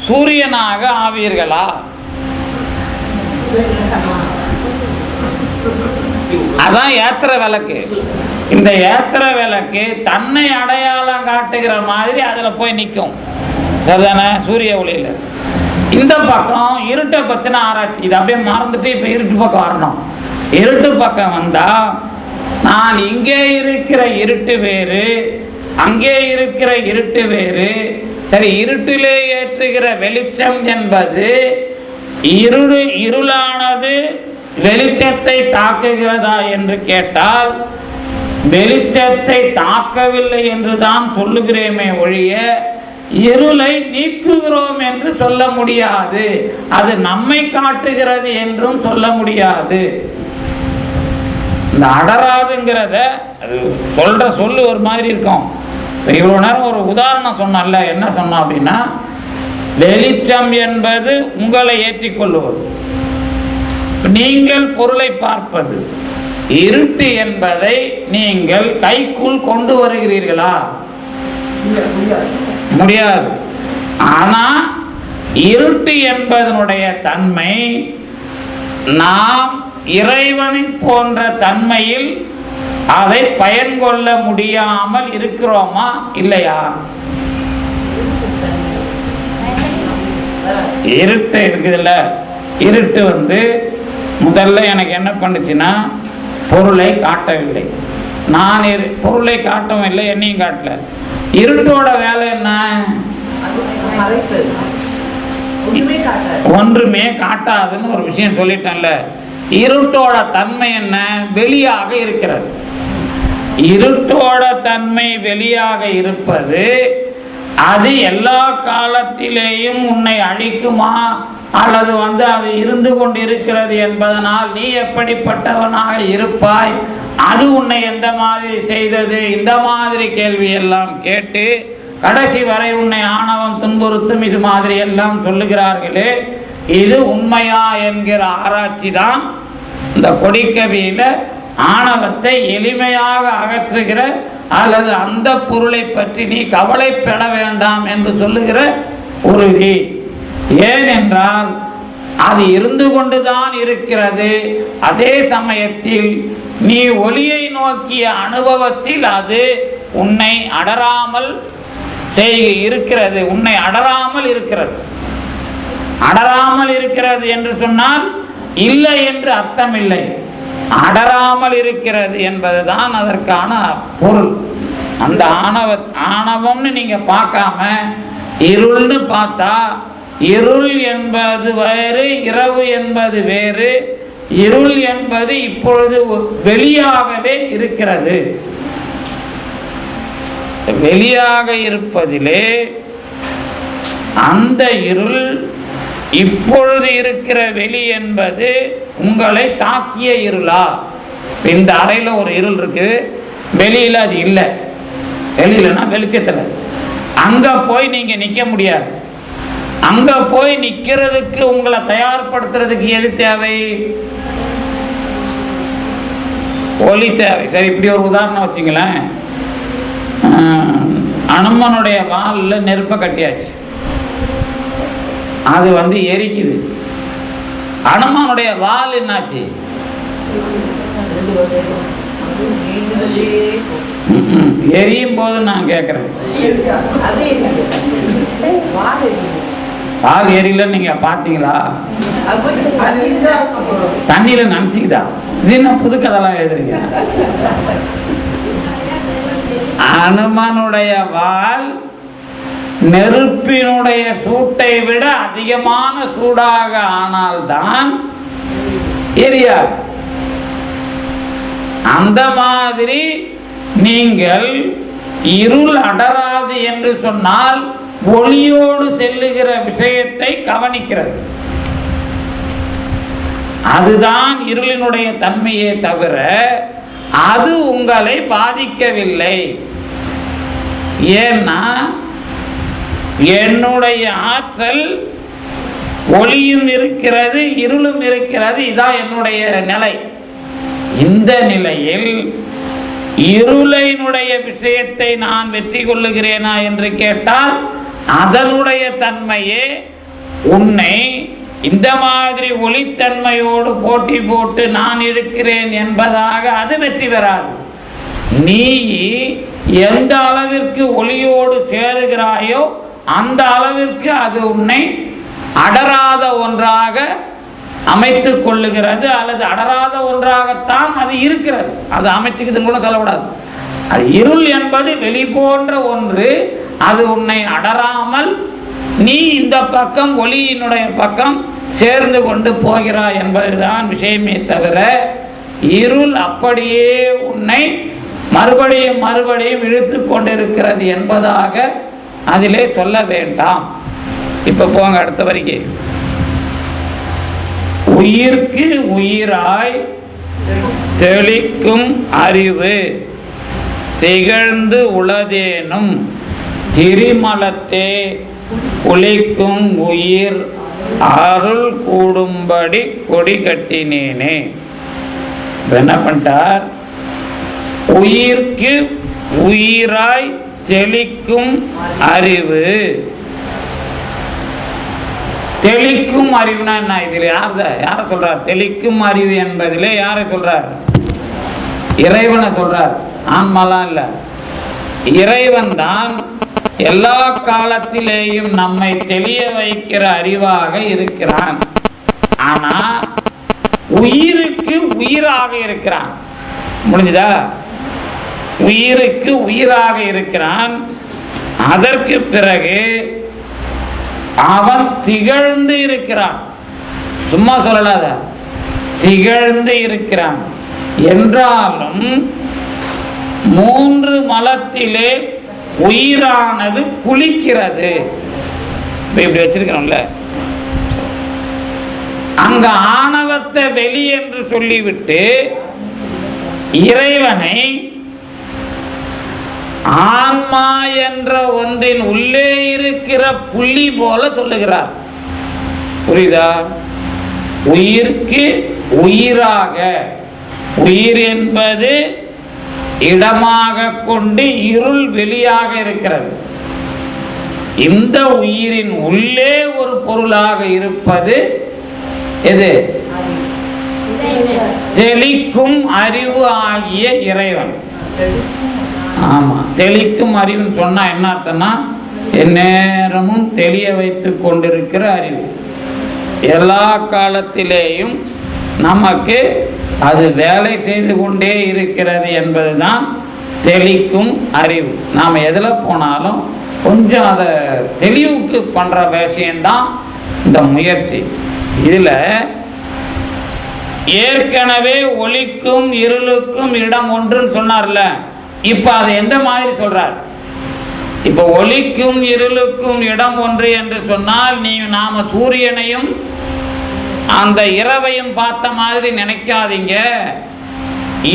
சூரியனாக ஆவீர்களா? அதான் ஏத்திர விளக்கு. இந்த ஏத்திர விளக்கு தன்னை அடையாளம் காட்டுகிற மாதிரி அதுல போய் நிற்கும், சரிதானே? சூரிய ஒளியில இந்த பக்கம் இருட்டை பத்தின ஆராய்ச்சி. இது அப்படியே மறந்துட்டு இப்ப இருட்டு பக்கம் வரணும். இருட்டு பக்கம் வந்தா நான் இங்கே இருக்கிற இருட்டு வேறு, அங்கே இருக்கிற இருட்டு வேறு. சரி, இருட்டிலே ஏற்றுகிற வெளிச்சம் என்பது இருளானது வெளிச்சத்தை தாக்குகிறதா என்று கேட்டால் வெளிச்சத்தை தாக்கவில்லை என்றுதான் சொல்லுகிறேமே ஒழிய இருளை நீக்குகிறோம் என்று சொல்ல முடியாது. அது நம்மை காட்டுகிறது என்றும் சொல்ல முடியாது. இந்த அடராதுங்கிறத சொல்ற சொல்லு ஒரு மாதிரி இருக்கும். இவ்வளவு நேரம் ஒரு உதாரணம் சொன்னல, என்ன சொன்னோம் அப்படின்னா, வெளிச்சம் என்பது உங்களை ஏற்றிக்கொள்வது, நீங்கள் பொருளை பார்ப்பது. இருட்டு என்பதை நீங்கள் கைக்குள் கொண்டு வருகிறீர்களா? முடியாது. ஆனா இருட்டு என்பதனுடைய தன்மை நாம் இறைவனை போன்ற தன்மையில் அதை பயன் கொள்ள முடியாமல் இருக்கிறோமா இல்லையா? இருட்டு இருக்குதுல்ல, இருட்டு முதல்ல எனக்கு என்ன பண்ணுச்சுன்னா பொருளை காட்டவில்லை. நான் பொருளை காட்டவும் இல்லை, என்னையும் காட்டல. இருட்டோட வேலை என்ன? ஒன்றுமே காட்டாதுன்னு ஒரு விஷயம் சொல்லிட்டேன்ல. இருட்டோட தன்மை என்ன? வெளியாக இருக்கிறது. இருட்டோட தன்மை வெளியாக இருப்பது. அது எல்லா காலத்திலேயும் உன்னை அழிக்குமா அல்லது அது இருந்து கொண்டிருக்கிறது என்பதனால் நீ எப்படிப்பட்டவனாக இருப்பாய், அது உன்னை எந்த மாதிரி செய்தது, இந்த மாதிரி கேள்வி எல்லாம் கேட்டு கடைசி வரை உன்னை ஆணவம் துன்புறுத்தும் இது மாதிரி எல்லாம் சொல்லுகிறார்களே, இது உண்மையா என்கிற ஆராய்ச்சி தான் இந்த கொடிக்கவியில ஆணவத்தை எளிமையாக அகற்றுகிற அல்லது அந்த பொருளை பற்றி நீ கவலைப்பட வேண்டாம் என்று சொல்லுகிற உறுதி. ஏனென்றால் அது இருந்து கொண்டுதான் இருக்கிறது. அதே சமயத்தில் நீ ஒளியை நோக்கிய அனுபவத்தில் அது உன்னை அடராமல் இருக்கிறது, உன்னை அடராமல் இருக்கிறது. அடராமல் இருக்கிறது என்று சொன்னால் இல்லை என்று அர்த்தம் இல்லை, அடராமல் இருக்கிறது என்பதுதான் அதற்கான பொருள். அந்த ஆணவம்னு நீங்க பார்க்காம இருள்னு பார்த்தா, இருள் என்பது வேறு, இரவு என்பது வேறு. இருள் என்பது இப்பொழுது வெளியாகவே இருக்கிறது. வெளியாக இருப்பதிலே அந்த இருள் இப்பொழுது இருக்கிற வெளி என்பது உங்களை தாக்கிய இருளா? இந்த அறையில் ஒரு இருள் இருக்கு, வெளியில அது இல்லை. வெளியிலனா வெளிச்சத்தில். அங்க போய் நீங்க நிக்க முடியாது. அங்க போய் நிக்கிறதுக்கு உங்களை தயார்படுத்துறதுக்கு எது தேவை? ஒளி தேவை. சரி, இப்படி ஒரு உதாரணம் வச்சுங்களேன். அனுமனுடைய வாலில் நெருப்பை கட்டியாச்சு, அது எரிக்குது. அனுமனுடைய வால் என்னாச்சு? எரியும் போது நான் கேட்கிறேன், பால் எரியல நீங்க பாத்தீங்களா? தண்ணியில நினைச்சுக்குதா? இது என்ன புது கதெல்லாம் எழுதுறீங்க? அனுமனுடைய வால் நெருப்பினுடைய சூட்டை விட அதிகமான சூடாக ஆனால்தான் எரியாது. அந்த மாதிரி நீங்கள் இருள் அடராது என்று சொன்னால் ஒளியோடு செல்லுகிற விஷயத்தை கவனிக்கிறது. அதுதான் இருளினுடைய தன்மையே தவிர அது உங்களை பாதிக்கவில்லை. ஏன்னா என்னுடைய ஆற்றல் ஒளியும் இருக்கிறது, இருளும் இருக்கிறது. இதான் என்னுடைய நிலை. இந்த நிலையில் இருளினுடைய விஷயத்தை நான் வெற்றி கொள்ளுகிறேனா என்று கேட்டால் அதனுடைய தன்மையே உன்னை இந்த மாதிரி ஒளித்தன்மையோடு போட்டி போட்டு நான் இருக்கிறேன் என்பதாக அது வெற்றி பெறாது. நீ எந்த அளவிற்கு ஒளியோடு சேருகிறாயோ அந்த அளவிற்கு அது உன்னை அடராத ஒன்றாக அமைத்துக் கொள்ளுகிறது, அல்லது அடராத ஒன்றாகத்தான் அது இருக்கிறது. அது அமைச்சுக்குதுன்னு கூட சொல்லக்கூடாது. அது இருள் என்பது வெளி போன்ற ஒன்று, அது உன்னை அடராமல் நீ இந்த பக்கம் ஒளியினுடைய பக்கம் சேர்ந்து கொண்டு போகிறாய் என்பதுதான் விஷயமே தவிர இருள் அப்படியே உன்னை மறுபடியும் மறுபடியும் இழுத்து கொண்டிருக்கிறது என்பதாக அதிலே சொல்ல வேண்டாம். இப்ப போங்க அடுத்த வரைக்கு. உயிர்க்கு உயிராய் தெளிக்கும் அறிவு திகழ்ந்து உளதேனும் திரிமலத்தே ஒளிக்கும் உயிர் அருள் கூடும்படி கொடி கட்டினேனே. என்ன பண்ணிட்டார்? உயிர்க்கு உயிராய் தெளிக்கும் அறிவு. தெளிக்கும் அறிவுனா என்ன? இதில் யார சொல்றார்? தெளிக்கும் அறிவு என்பதிலே யாரை சொல்றார்? இறைவனை சொல்றார். ஆன்மாலாம் இல்ல, இறைவன் தான் எல்லா காலத்திலேயும் நம்மை தெளிய வைக்கிற அறிவாக இருக்கிறான். ஆனா உயிருக்கு உயிராக இருக்கிறான். முடிஞ்சுதா? உயிருக்கு உயிராக இருக்கிறான். அதற்கு பிறகு அவன் திகழ்ந்து இருக்கிறான். சும்மா சொல்லலாத, திகழ்ந்து இருக்கிறான். என்றாலும் மூன்று மலத்திலே உயிரானது குளிக்கிறது. இப்படி வச்சிருக்கிறோம்ல, அங்க ஆணவத்தை வெளி என்று சொல்லிவிட்டு இறைவனை ஆன்மா என்ற ஒன்றின் உள்ளே இருக்கிற புள்ளி போல சொல்லுகிறார். புரியுதா? உயிருக்கு உயிராக, உயிர் என்பது இடமாக கொண்டு இருள் வெளியாக இருக்கிறது. இந்த உயிரின் உள்ளே ஒரு பொருளாக இருப்பது எது? தெளிக்கும் அறிவு ஆகிய இறைவன். ஆமா, தெளிக்கும் அறிவுன்னு சொன்னா என்ன அர்த்தம்னா, எந்நேரமும் தெளிய வைத்து கொண்டிருக்கிற அறிவு. எல்லா காலத்திலேயும் நமக்கு அது வேலை செய்து கொண்டே இருக்கிறது என்பதுதான் தெளிக்கும் அறிவு. நாம் எதில் போனாலும் கொஞ்சம் அதை தெளிவுக்கு பண்ணுற விஷயம்தான் இந்த முயற்சி. இதில் ஏற்கனவே ஒளிக்கும் இருளுக்கும் இடம் ஒன்றுன்னு சொன்னார்ல, இப்போ அதை எந்த மாதிரி சொல்றார்? இப்போ ஒளிக்கும் இருளுக்கும் இடம் ஒன்று என்று சொன்னால், நாம சூரியனையும் அந்த இரவையும் பார்த்த மாதிரி நினைக்காதீங்க.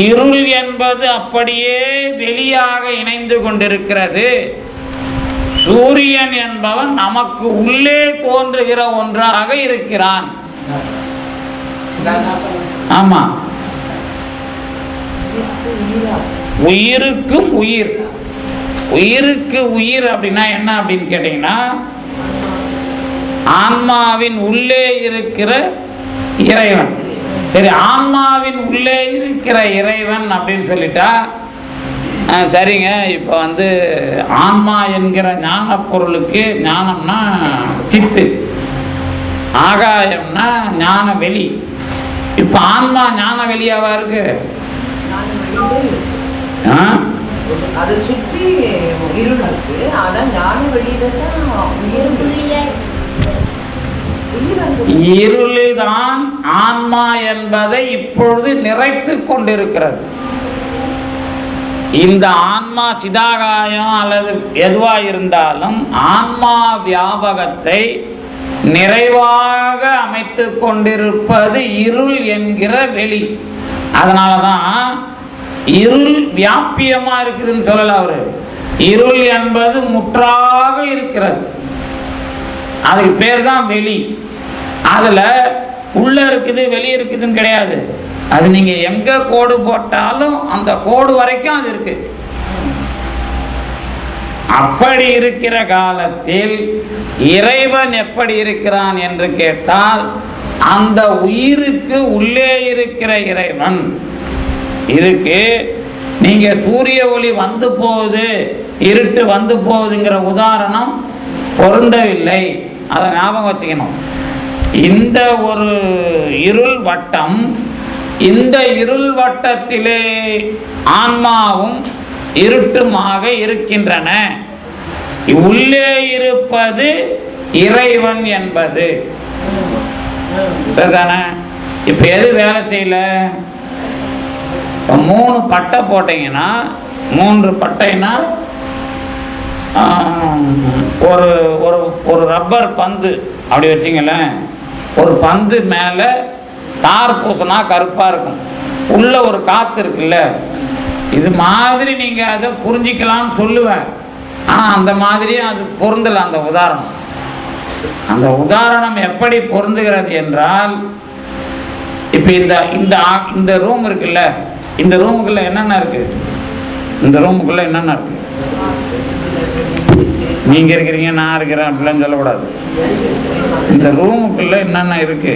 இருள் என்பது அப்படியே வெளியாக இணைந்து கொண்டிருக்கிறது. சூரியன் என்பவன் நமக்கு உள்ளே தோன்றுகிற ஒன்றாக இருக்கிறான். ஆமா, உயிருக்கும் உயிர். உயிருக்கு உயிர் அப்படின்னா என்ன அப்படின்னு கேட்டீங்கன்னா, ஆன்மாவின் உள்ளே இருக்கிற இறைவன். சரி, ஆன்மாவின் உள்ளே இருக்கிற இறைவன் அப்படின்னு சொல்லிட்டா சரிங்க. இப்போ ஆன்மா என்கிற ஞான பொருளுக்கு, ஞானம்னா சித்து, ஆகாயம்னா ஞான வெளி. இப்போ ஆன்மா ஞான வெளியாவா இருக்கு? அதை சுற்றி இருள் இருக்கு. ஆனா ஞான வெளியில இருளில்தான் ஆன்மா என்பதை இப்பொழுது நிறைத்து கொண்டிருக்கிறது. இந்த ஆன்மா சிதாகாயம் அல்லது எதுவா இருந்தாலும் ஆன்மா வியாபகத்தை நிறைவாக அமைத்து கொண்டிருப்பது இருள் என்கிற வெளி. அதனாலதான் இருள் வியாபியமா இருக்குதுன்னு சொல்லல அவரு. இருள் என்பது முற்றாக இருக்கிறது, அதுக்கு பேர் தான் வெளி. அதுல உள்ள இருக்குது வெளியே இருக்குதுன்னு கிடையாது. அது நீங்க எங்க கோடு போட்டாலும் அந்த கோடு வரைக்கும் அது இருக்கு. அப்படி இருக்கிற காலத்தில் இறைவன் எப்படி இருக்கிறான் என்று கேட்டால், அந்த உயிருக்கு உள்ளே இருக்கிற இறைவன் இருக்கு. நீங்க சூரிய ஒளி வந்து போகுது, இருட்டு வந்து போகுதுங்கிற உதாரணம் பொருந்தவில்லை. அதை ஞாபகம் வச்சுக்கணும். இந்த ஒரு இருள் வட்டம், இந்த இருள் வட்டத்திலே ஆன்மாவும் இருட்டுமாக இருக்கின்றன. உள்ளே இருப்பது இறைவன் என்பது சரிதானே? இப்ப எது வேலை செய்யல? 3 பட்டை போட்டீங்கன்னா, 3 பட்டைனா ஒரு ஒரு ஒரு ரப்பர் பந்து அப்படி வச்சிங்களேன். ஒரு பந்து மேலே தார் பூசினா கருப்பாக இருக்கும், உள்ள ஒரு காற்று இருக்குல்ல. இது மாதிரி நீங்கள் அதை புரிஞ்சிக்கலாம்னு சொல்லுவேன். ஆனால் அந்த மாதிரியே அது பொருந்தலை. அந்த உதாரணம் எப்படி பொருந்துகிறது என்றால், இப்போ இந்த ரூம் இருக்குல்ல, இந்த ரூமுக்குள்ள என்னென்ன இருக்கு? இந்த ரூமுக்குள்ள என்னென்ன இருக்கு? நீங்க இருக்கிறீங்க, நான் இருக்கிறேன் அப்படிலாம் சொல்லக்கூடாது. இந்த ரூமுக்குள்ள என்னென்ன இருக்கு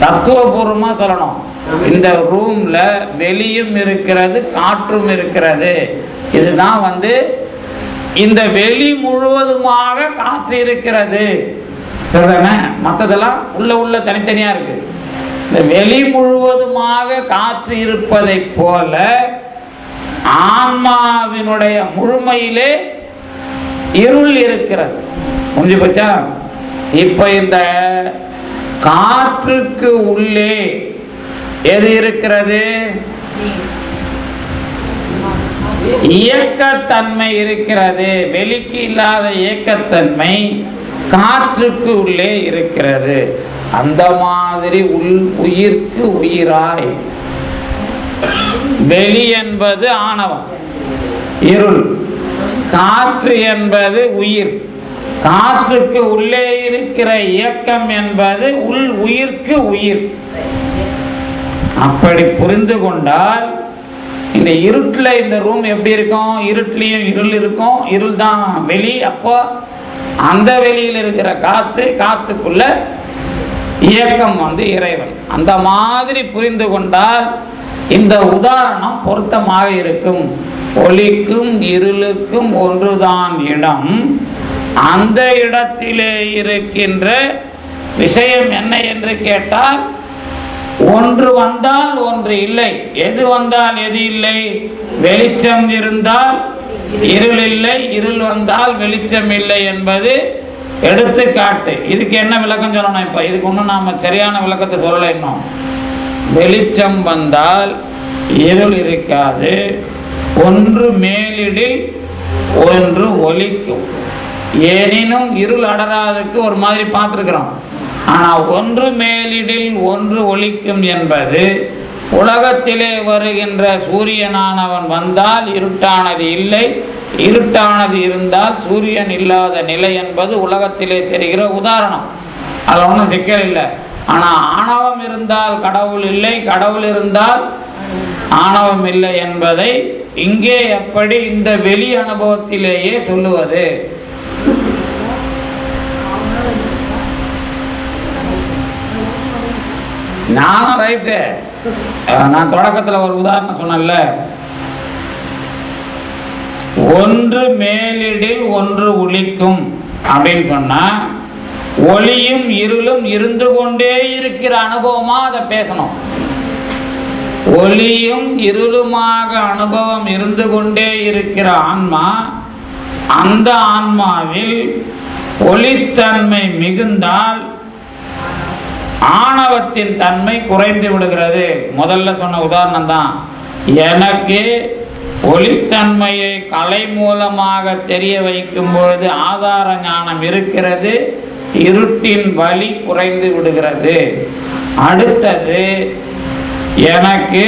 தத்துவபூர்வமா சொல்லணும். இந்த ரூம்ல வெளியும் இருக்கிறது, காற்றும் இருக்கிறது. இதுதான் இந்த வெளி முழுவதுமாக காற்று இருக்கிறது. சரிதானே? மற்றதெல்லாம் உள்ள தனித்தனியா இருக்கு. இந்த வெளி முழுவதுமாக காற்று இருப்பதை போல ஆன்மாவினுடைய முழுமையிலே இருள் இருக்கிறது. புரிஞ்சு போச்சா? இப்ப இந்த காற்றுக்கு உள்ளே எது இருக்கிறது? இயக்கத்தன்மை இருக்கிறது. வெளிக்கு இல்லாத இயக்கத்தன்மை காற்றுக்கு உள்ளே இருக்கிறது. அந்த மாதிரி உயிர்க்கு உயிராய் வெளி என்பது ஆணவம், இருள். காற்று என்பது உயிர். காற்றுக்கு உள்ளே இருக்கிற இயக்கம் என்பது உயிர்க்கு உயிர். அப்படி புரிந்து கொண்டால் இந்த இருட்டில் இந்த ரூம் எப்படி இருக்கும்? இருட்டிலையும் இருள் இருக்கும். இருள் தான் வெளி. அப்போ அந்த வெளியில் இருக்கிற காத்துக்குள்ள இயக்கம் இறைவன். அந்த மாதிரி புரிந்து கொண்டால் இந்த உதாரணம் பொருத்தமாக இருக்கும். ஒளிக்கும் இருளுக்கும் ஒன்றுதான் இடம். அந்த இடத்திலே இருக்கின்ற விஷயம் என்ன என்று கேட்டால், ஒன்று வந்தால் ஒன்று இல்லை. எது வந்தால் எது இல்லை? வெளிச்சம் இருந்தால் இருள் இல்லை, இருள் வந்தால் வெளிச்சம் இல்லை என்பது எடுத்துக்காட்டு. இதுக்கு என்ன விளக்கம் சொல்லணும்? இப்போ இதுக்கு ஒன்றும் நாம் சரியான விளக்கத்தை சொல்லலை இன்னும். வெளிச்சம் வந்தால் இருள் இருக்காது. ஒன்று மேலிடில் ஒன்று ஒலிக்கும். எனினும் இருள் அடராதுக்கு ஒரு மாதிரி பார்த்துருக்கிறோம். ஆனால் ஒன்று மேலிடில் ஒன்று ஒலிக்கும் என்பது உலகத்திலே வருகின்ற சூரியனானவன் வந்தால் இருட்டானது இல்லை, இருட்டானது இருந்தால் சூரியன் இல்லாத நிலை என்பது உலகத்திலே தெரிகிற உதாரணம். அதில் ஒன்றும் சிக்கல் இல்லை. ஆனால் ஆணவம் இருந்தால் கடவுள் இல்லை, கடவுள் இருந்தால் ஆணவம் இல்லை என்பதை இங்கே எப்படி இந்த வெளி அனுபவத்திலேயே சொல்லுவது? நானும் ரைட்டு. நான் தொடக்கத்தில் ஒரு உதாரணம் சொன்னேன்ல, ஒன்று மேலிடில் ஒன்று ஒலிக்கும் அப்படின்னு சொன்னா, ஒளியும் இருளும் இருந்து கொண்டே இருக்கிற அனுபவமா அதை பேசணும். ஒளியும் இருளுமாக அனுபவம் இருந்து கொண்டே இருக்கிற ஆன்மா, அந்த ஆன்மாவில் ஒளித்தன்மை மிகுந்தால் ஆணவத்தின் தன்மை குறைந்து விடுகிறது. முதல்ல சொன்ன உதாரணம் தான். எனக்கு ஒளித்தன்மையை கலை மூலமாக தெரிய வைக்கும் பொழுது ஆதார ஞானம் இருக்கிறது, இருட்டின் வலி குறைந்து விடுகிறது. அடுத்தது, எனக்கு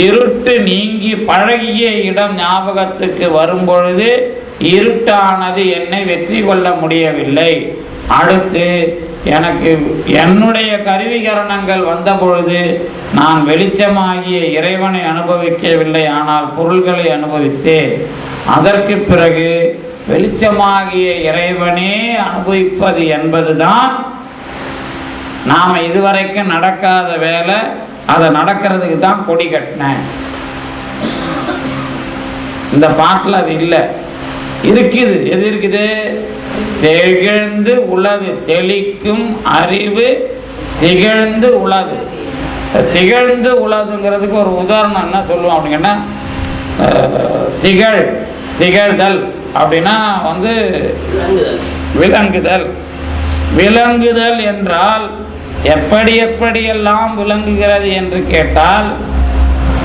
இருட்டு நீங்கி பழகிய இடம் ஞாபகத்துக்கு வரும்பொழுது இருட்டானது என்னை வெற்றி கொள்ள முடியவில்லை. அடுத்து, எனக்கு என்னுடைய கருவிகரணங்கள் வந்த பொழுது நான் வெளிச்சமாகிய இறைவனை அனுபவிக்கவில்லை, ஆனால் பொருள்களை அனுபவித்தேன். அதற்கு பிறகு வெளிச்சமாகிய இறைவனே அனுபவிப்பது என்பதுதான் நாம் இதுவரைக்கும் நடக்காத வேலை. அதை நடக்கிறதுக்கு தான் கொடி கட்டினேன். இந்த பாட்டில் அது இல்லை, இருக்குது. எது இருக்குது? திகழ்ந்து உளது, தெளிக்கும் அறிவு திகழ்ந்து உளது. திகழ்ந்து உளதுங்கிறதுக்கு ஒரு உதாரணம் என்ன சொல்லுவோம் அப்படின்னா, திகழ்தல் அப்படின்னா விளங்குதல். விளங்குதல் என்றால் எப்படியெல்லாம் விளங்குகிறது என்று கேட்டால்,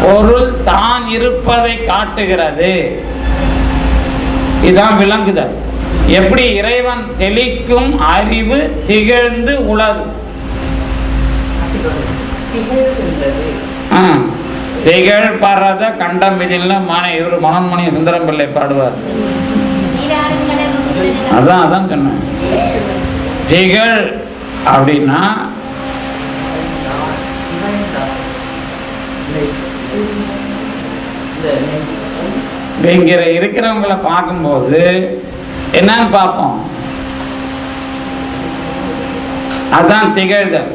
பொருள் தான் இருப்பதை காட்டுகிறது. இதுதான் விளங்குதல். எப்படி? இறைவன் தெளிக்கும் அறிவு திகழ்ந்து உளது. திகழ் பரத கண்டம் இதில் இவர் மனோன்மணி சுந்தரம் பிள்ளை பாடுவார். அதான் சொன்னேன். திகழ் அப்படின்னா இங்க இருக்கிறவங்களை பார்க்கும்போது என்னன்னு பார்ப்போம். அதான் திகழ்தல்.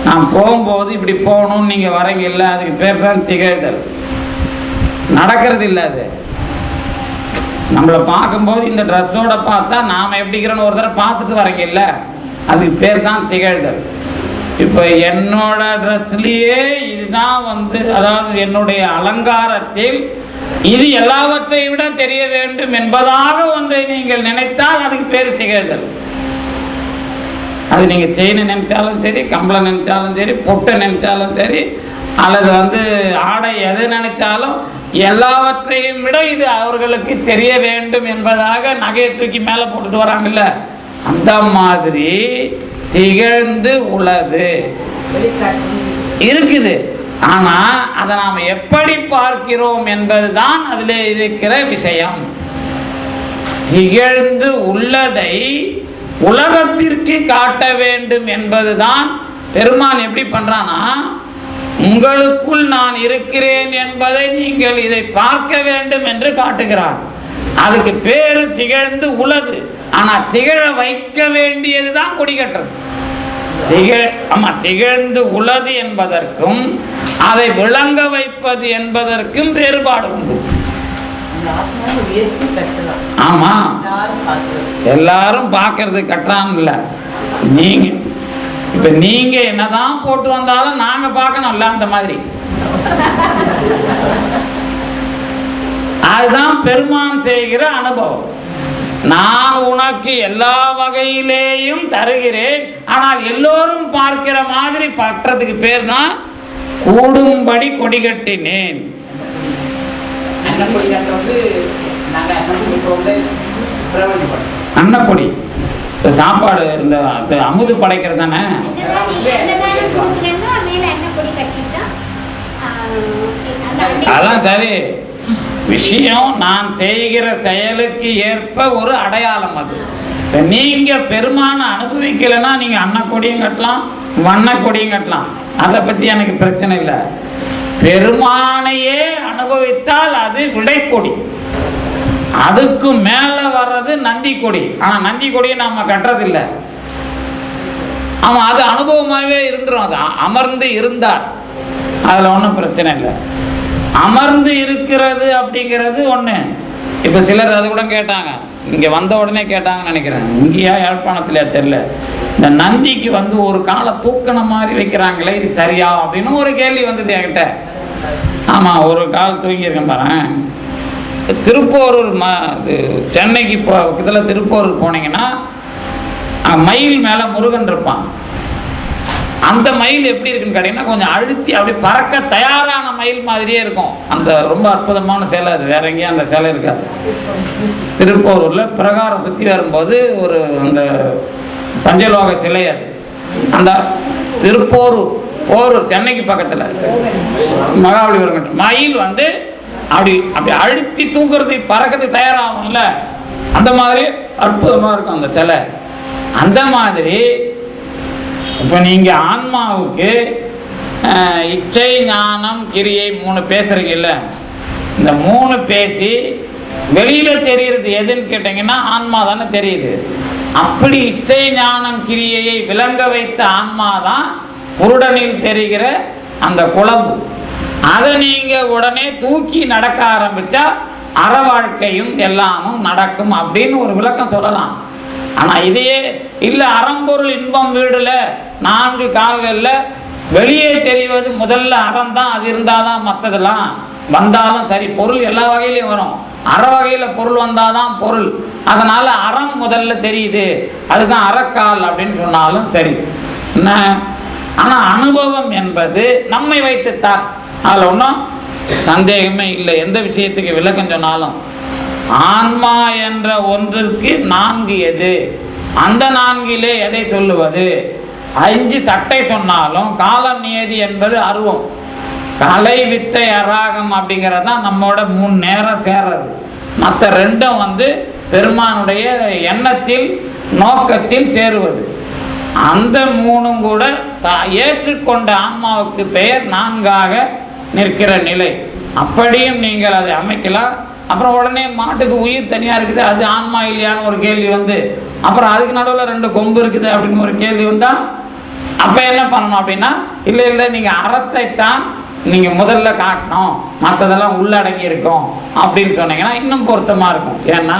நான் போகும்போது இப்படி போகணும்னு நீங்க வரீங்க இல்லை, அதுக்கு பேர் தான் திகழ்தல். நடக்கிறது இல்லை. அது நம்மளை பார்க்கும்போது இந்த ட்ரெஸ்ஸோட பார்த்தா நாம் எப்படிக்கிறோன்னு ஒரு தடவை பார்த்துட்டு வரீங்க இல்லை, அதுக்கு பேர் தான் திகழ்தல். இப்போ என்னோட ட்ரெஸ்லேயே இதுதான் அதாவது என்னுடைய அலங்காரத்தில் இது எல்லாவற்றை விட தெரிய வேண்டும் என்பதாக ஒன்றை நீங்கள் நினைத்தால் அதுக்கு பேர் திகழ்தல். அது நீங்கள் செயினை நினைச்சாலும் சரி, கம்பளம் நினைச்சாலும் சரி, பொட்டை நினைச்சாலும் சரி, அல்லது ஆடை எதை நினைச்சாலும் எல்லாவற்றையும் விட இது அவர்களுக்கு தெரிய வேண்டும் என்பதாக நகையை தூக்கி மேலே போட்டுட்டு வராங்கல்ல, அந்த மாதிரி திகழ்ந்து உள்ளது இருக்குது. ஆனா அதை நாம் எப்படி பார்க்கிறோம் என்பதுதான் அதில் இருக்கிற விஷயம். திகழ்ந்து உள்ளதை உலகத்திற்கு காட்ட வேண்டும் என்பதுதான். பெருமான் எப்படி பண்றானா, உங்களுக்குள் நான் இருக்கிறேன் என்பதை நீங்கள் இதை பார்க்க வேண்டும் என்று காட்டுகிறார். அதுக்கு பேரு திகழ்ந்து உள்ளது. ஆனா திகழ வைக்க வேண்டியதுதான் கொடி கட்டுறது. திகழ்ந்து உள்ளது என்பதற்கும் அதை விளங்க வைப்பது என்பதற்கும் வேறுபாடு உண்டு. ஆமா, எல்லாரும் பார்க்கறது கட்டுறான் இல்ல. நீங்க இப்ப நீங்க என்னதான் போட்டு வந்தாலும் நாங்க பார்க்கணும்ல, அந்த மாதிரி. அதுதான் பெருமான் செய்கிற அனுபவம். நான் உனக்கு எல்லா வகையிலேயும் தருகிறேன், ஆனால் எல்லோரும் பார்க்கிற மாதிரி பற்றதுக்கு பேர் தான் கூடும்படி கொடி கட்டினேன். அன்னப்பொடி சாப்பாடு இந்த அமுது படைக்கிறது தானே. அதான் சரி விஷயம். நான் செய்கிற செயலுக்கு ஏற்ப ஒரு அடையாளம் அது. நீங்க பெருமான அனுபவிக்கலைன்னா நீங்க அன்னக்கொடியும் கட்டலாம், வண்ணக்கொடியும் கட்டலாம். அதை பத்தி எனக்கு பிரச்சனை இல்லை. பெருமானையே அனுபவித்தால் அது விடைக்கொடி. அதுக்கு மேல வர்றது நந்தி கொடி. ஆனா நந்தி கொடியை நாம கட்டுறதில்லை. ஆமா, அது அனுபவமாகவே இருந்துரும். அது அமர்ந்து இருந்தார், அதுல ஒன்றும் பிரச்சனை இல்லை. அமர்ந்து இருக்கிறது அப்படிங்கிறது ஒண்ணு. இப்ப சிலர் அது கூட கேட்டாங்க, இங்க வந்த உடனே கேட்டாங்கன்னு நினைக்கிறேன், இங்கேயா யாழ்ப்பாணத்திலே தெரியல, இந்த நந்திக்கு வந்து ஒரு காலை தூக்கண மாதிரி வைக்கிறாங்களே, இது சரியா அப்படின்னு ஒரு கேள்வி வந்தது என்கிட்ட. ஆமா, ஒரு கால் தூங்கியிருக்கேன் பாரு. திருப்போரூர் சென்னைக்கு பக்கத்தில் திருப்போரூர் போனீங்கன்னா மயில் மேலே முருகன் இருப்பான். அந்த மயில் எப்படி இருக்குன்னு கேட்டீங்கன்னா கொஞ்சம் அழுத்தி அப்படி பறக்க தயாரான மயில் மாதிரியே இருக்கும். அந்த ரொம்ப அற்புதமான சேலை அது, வேற எங்கேயும் அந்த சேலை இருக்காது. திருப்போரூரில் பிரகாரம் சுற்றி வரும்போது ஒரு அந்த பஞ்சலோக சிலை அது. அந்த திருப்போரூர் சென்னைக்கு பக்கத்தில் மகாபலிபுரம் மயில் வந்து அப்படி அப்படி அழுத்தி தூக்குறது பறக்கிறது தயாராகும்ல, அந்த மாதிரி அற்புதமா இருக்கும் அந்த சிலை. அந்த மாதிரி இப்போ நீங்க ஆன்மாவுக்கு இச்சை ஞானம் கிரியை 3 பேசுறீங்கல்ல, இந்த 3 பேசி வெளியில தெரியுறது எதுன்னு கேட்டீங்கன்னா ஆன்மா தானே தெரியுது. அப்படி இச்சை ஞானம் கிரியையை விளங்க வைத்த ஆன்மா தான் புருடனில் தெரிகிற அந்த குழம்பு. அதை நீங்க உடனே தூக்கி நடக்க ஆரம்பிச்சா அற வாழ்க்கையும் எல்லாமும் நடக்கும் அப்படின்னு ஒரு விளக்கம் சொல்லலாம். ஆனா இதையே இல்ல, அறம்பொருள் இன்பம் வீடுல 4 கால்கள்ல வெளியே தெரிவது முதல்ல அறம் தான். அது இருந்தாதான் மற்றதெல்லாம் வந்தாலும் சரி. பொருள் எல்லா வகையிலையும் வரும், அற வகையில பொருள் வந்தாதான் பொருள். அதனால அறம் முதல்ல தெரியுது, அதுதான் அறக்கால் அப்படின்னு சொன்னாலும் சரி. என்ன, ஆனா அனுபவம் என்பது நம்மை வைத்துத்தான். அதில் ஒன்றும் சந்தேகமே இல்லை. எந்த விஷயத்துக்கு விளக்கம் சொன்னாலும் ஆன்மா என்ற ஒன்றிற்கு 4 எது, அந்த 4 எதை சொல்லுவது? 5 சட்டை சொன்னாலும் காலம் நியதி என்பது அருவம். கலை வித்தை அராகம் அப்படிங்கிறது தான் நம்மோட 3 நேரம் சேர்றது. மற்ற 2ம் வந்து பெருமானுடைய எண்ணத்தில் நோக்கத்தில் சேருவது. அந்த 3ம் கூட ஏற்றுக்கொண்ட ஆன்மாவுக்கு பெயர் 4ஆக நிற்கிற நிலை. அப்படியும் நீங்கள் அதை அமைக்கலாம். அப்புறம் உடனே மாட்டுக்கு உயிர் தனியாக இருக்குது, அது ஆன்மா இல்லையான்னு ஒரு கேள்வி வந்து, அப்புறம் அதுக்கு நடுவில் 2 கொம்பு இருக்குது அப்படின்னு ஒரு கேள்வி வந்தால் அப்போ என்ன பண்ணணும் அப்படின்னா, இல்லை இல்லை நீங்கள் அறத்தை தான் நீங்கள் முதல்ல காட்டணும், மற்றதெல்லாம் உள்ளடங்கி இருக்கும் அப்படின்னு சொன்னீங்கன்னா இன்னும் பொருத்தமாக இருக்கும். ஏன்னா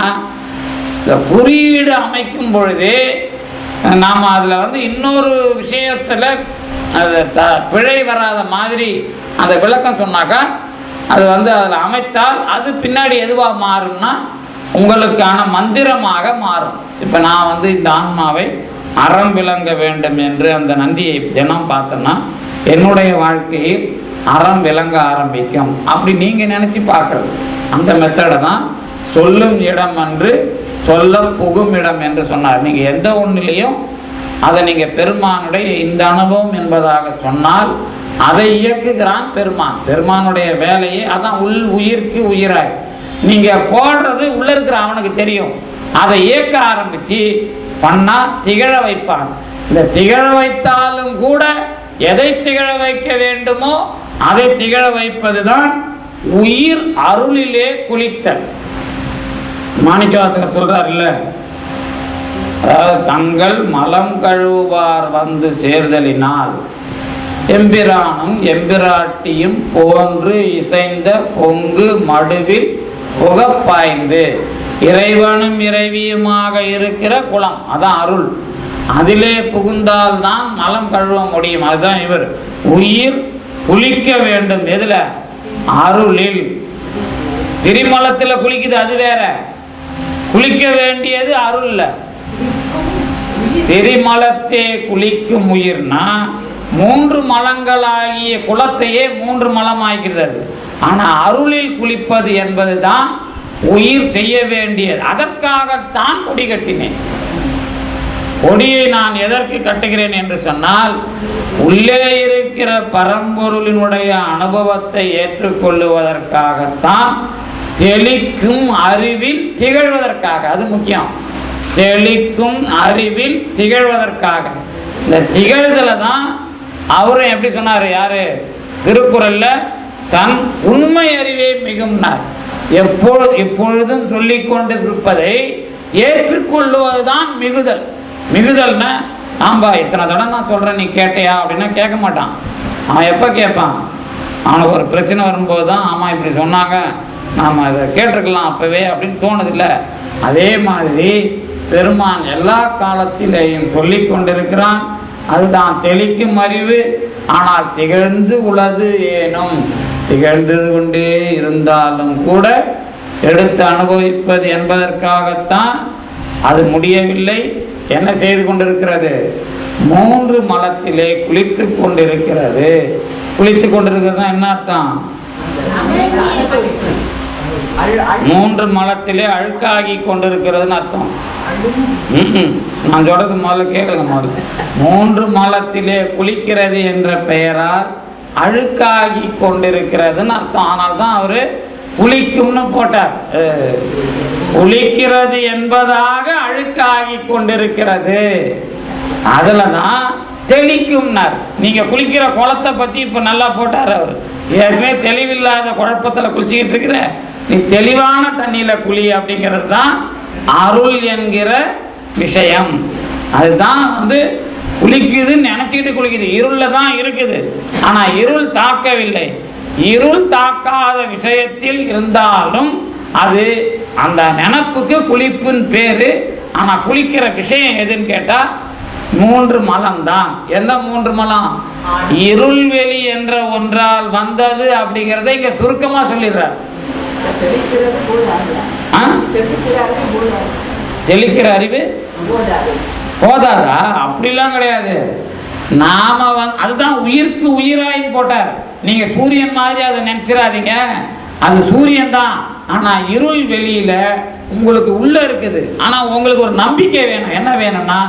இந்த குறியீடு அமைக்கும் பொழுது நாம் அதில் வந்து இன்னொரு விஷயத்தில் அது பிழை வராத மாதிரி அந்த விளக்கம் சொன்னாக்கா அது வந்து அதில் அமைத்தால் அது பின்னாடி எதுவாக மாறும்னா உங்களுக்கான மந்திரமாக மாறும். இப்போ நான் வந்து இந்த ஆன்மாவை அறம் விளங்க வேண்டும் என்று அந்த நந்தியை தினம் பார்த்தேன்னா என்னுடைய வாழ்க்கையில் அறம் விளங்க ஆரம்பிக்கும். அப்படி நீங்க நினைச்சு பார்க்கறது. அந்த மெத்தடை தான் சொல்லும் இடம் என்று சொல்ல புகும் இடம் என்று சொன்னார். நீங்க எந்த ஒன்றிலையும் அதை நீங்க பெருமானுடைய இந்த அனுபவம் என்பதாக சொன்னால் அதை இயக்குகிறான் பெருமான். பெருமானுடைய வேலையை அதான் உயிருக்கு உயிராய் நீங்க போடுறது உள்ள இருக்கிற அவனுக்கு தெரியும். அதை இயக்க ஆரம்பிச்சு பண்ணா திகழ வைப்பான். இந்த திகழ வைத்தாலும் கூட எதை திகழ வைக்க வேண்டுமோ அதை திகழ வைப்பதுதான் உயிர் அருளிலே குளித்தல். மாணிக்கவாசகர் சொல்றார் இல்ல, அதாவது தங்கள் மலம் கழுவார் வந்து சேர்தலினால் எம்பிரானும் எம்பிராட்டியும் போன்று இசைந்த பொங்கு மடுவில் புகப்பாய்ந்து இறைவனும் இறைவியுமாக இருக்கிற குளம், அதான் அருள். அதிலே புகுந்தால்தான் மலம் கழுவ முடியும். அதுதான் இவர் உயிர் குளிக்க வேண்டும். எதுல? அருளில். திரிமலத்தில் குளிக்குது, அது வேற. குளிக்க வேண்டியது அருள்ல. திரிமலத்தே குளிக்கும் உயிர்னா 3 மலங்களாகிய குலத்தையே 3 மலம் ஆகிறது. ஆனா அருளில் குளிப்பது என்பது தான் உயிர் செய்ய வேண்டியது. அதற்காகத்தான் கொடி கட்டினேன். கொடியை நான் எதற்கு கட்டுகிறேன் என்று சொன்னால், உள்ளே இருக்கிற பரம்பொருளினுடைய அனுபவத்தை ஏற்றுக்கொள்ளுவதற்காகத்தான், தெளிக்கும் அறிவில் திகழ்வதற்காக. அது முக்கியம். தெளிக்கும் அறிவில் திகழ்வதற்காக. இந்த திகழ்தலை தான் அவரும் எப்படி சொன்னார்? யாரு? திருக்குறள்ல தன் உண்மை அறிவே மிகும்னார். எப்பொழுதும் சொல்லிக் கொண்டிருப்பதை ஏற்றுக்கொள்வதுதான் மிகுதல். மிகுதல்னா ஆம்பா இத்தனை தடவை நான் சொல்றேன் நீ கேட்டையா அப்படின்னா கேட்க மாட்டான். அவன் எப்போ கேட்பான்? அவனுக்கு ஒரு பிரச்சனை வரும்போது தான் ஆமா இப்படி சொன்னாங்க நாம் அதை கேட்டிருக்கலாம் அப்பவே அப்படின்னு தோணுதில்ல. அதே மாதிரி பெருமான் எல்லா காலத்திலேயும் சொல்லி கொண்டிருக்கிறான். அதுதான் தெளிக்கும் அறிவு. ஆனால் திகழ்ந்து உளது ஏனும், திகழ்ந்து கொண்டே இருந்தாலும் கூட எடுத்து அனுபவிப்பது என்பதற்காகத்தான் அது முடியவில்லை. என்ன செய்து கொண்டிருக்கிறது? 3 மலத்திலே குளித்து கொண்டிருக்கிறது. குளித்து கொண்டிருக்கிறது என்ன அர்த்தம்? 3 மலத்திலே அழுக்காகி கொண்டிருக்கிறதுன்னு அர்த்தம். நான் சொல்றது முதல்ல கேட்கல. முதல்ல 3 மலத்திலே குளிக்கிறது என்ற பெயரால் அழுக்காகி கொண்டிருக்கிறதுன்னு அர்த்தம். ஆனால் தான் அவரு குளிக்கும்னு போட்டார். குளிக்கிறது என்பதாக அழுக்காகி கொண்டிருக்கிறது. அதுலதான் தெளிக்கும்னார். நீங்க குளிக்கிற குளத்தை பத்தி இப்ப நல்லா போட்டார் அவர். ஏற்கனவே தெளிவில்லாத குழப்பத்துல குளிச்சுக்கிட்டு இருக்கிற நீ தெளிவான தண்ணியில குளி அப்படிங்கிறது தான் அருள் என்கிற விஷயம். அதுதான் குளிக்குதுன்னு நினைச்சுக்கிட்டு குளிக்குது. இருள்ல தான் இருக்குது. ஆனா இருள் தாக்கவில்லை. இருள் தாக்காத விஷயத்தில் இருந்தாலும் அது அந்த நினப்புக்கு குளிப்பின் பேரு. ஆனா குளிக்கிற விஷயம் எதுன்னு கேட்டா 3 மலம் தான். எந்த 3 மலம்? இருள்வெளி என்ற ஒன்றால் வந்தது அப்படிங்கிறத இங்க சுருக்கமா சொல்லிடுறார். தெளிக்கிற அறிவு போதாதா? அப்படிலாம் கிடையாது. நாம அதுதான் உயிருக்கு உயிராயின்னு போட்டார். நீங்க சூரியன் மாதிரி அதை நினைச்சிடாதீங்க. அது சூரியன் தான். ஆனா இருள் வெளியில உங்களுக்கு உள்ள இருக்குது. ஆனா உங்களுக்கு ஒரு நம்பிக்கை வேணும். என்ன வேணும்னா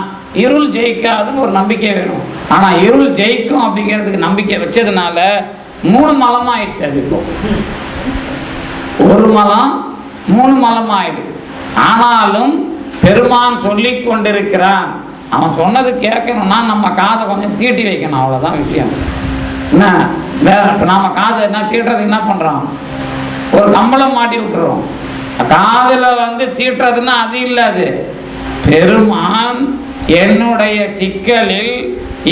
இருள் ஜெயிக்காதுன்னு ஒரு நம்பிக்கை வேணும். ஆனா இருள் ஜெயிக்கும் அப்படிங்கிறதுக்கு நம்பிக்கை வச்சதுனால 3 மலம் ஆயிடுச்சு. அது இப்போ 1 மலம் 3 மலம் ஆயிடுது. ஆனாலும் பெருமான் சொல்லி கொண்டிருக்கிறான். அவன் சொன்னது கேட்கணும்னா நம்ம காதை கொஞ்சம் தீட்டி வைக்கணும். அவ்வளோதான் விஷயம். என்ன வேற? இப்போ நாம காதை என்ன தீட்டுறது என்ன பண்ணுறோம்? ஒரு கம்பளம் மாட்டி விட்டுறோம். காதில் தீட்டுறதுன்னா அது இல்லை. அது பெருமான் என்னுடைய சிக்கலில்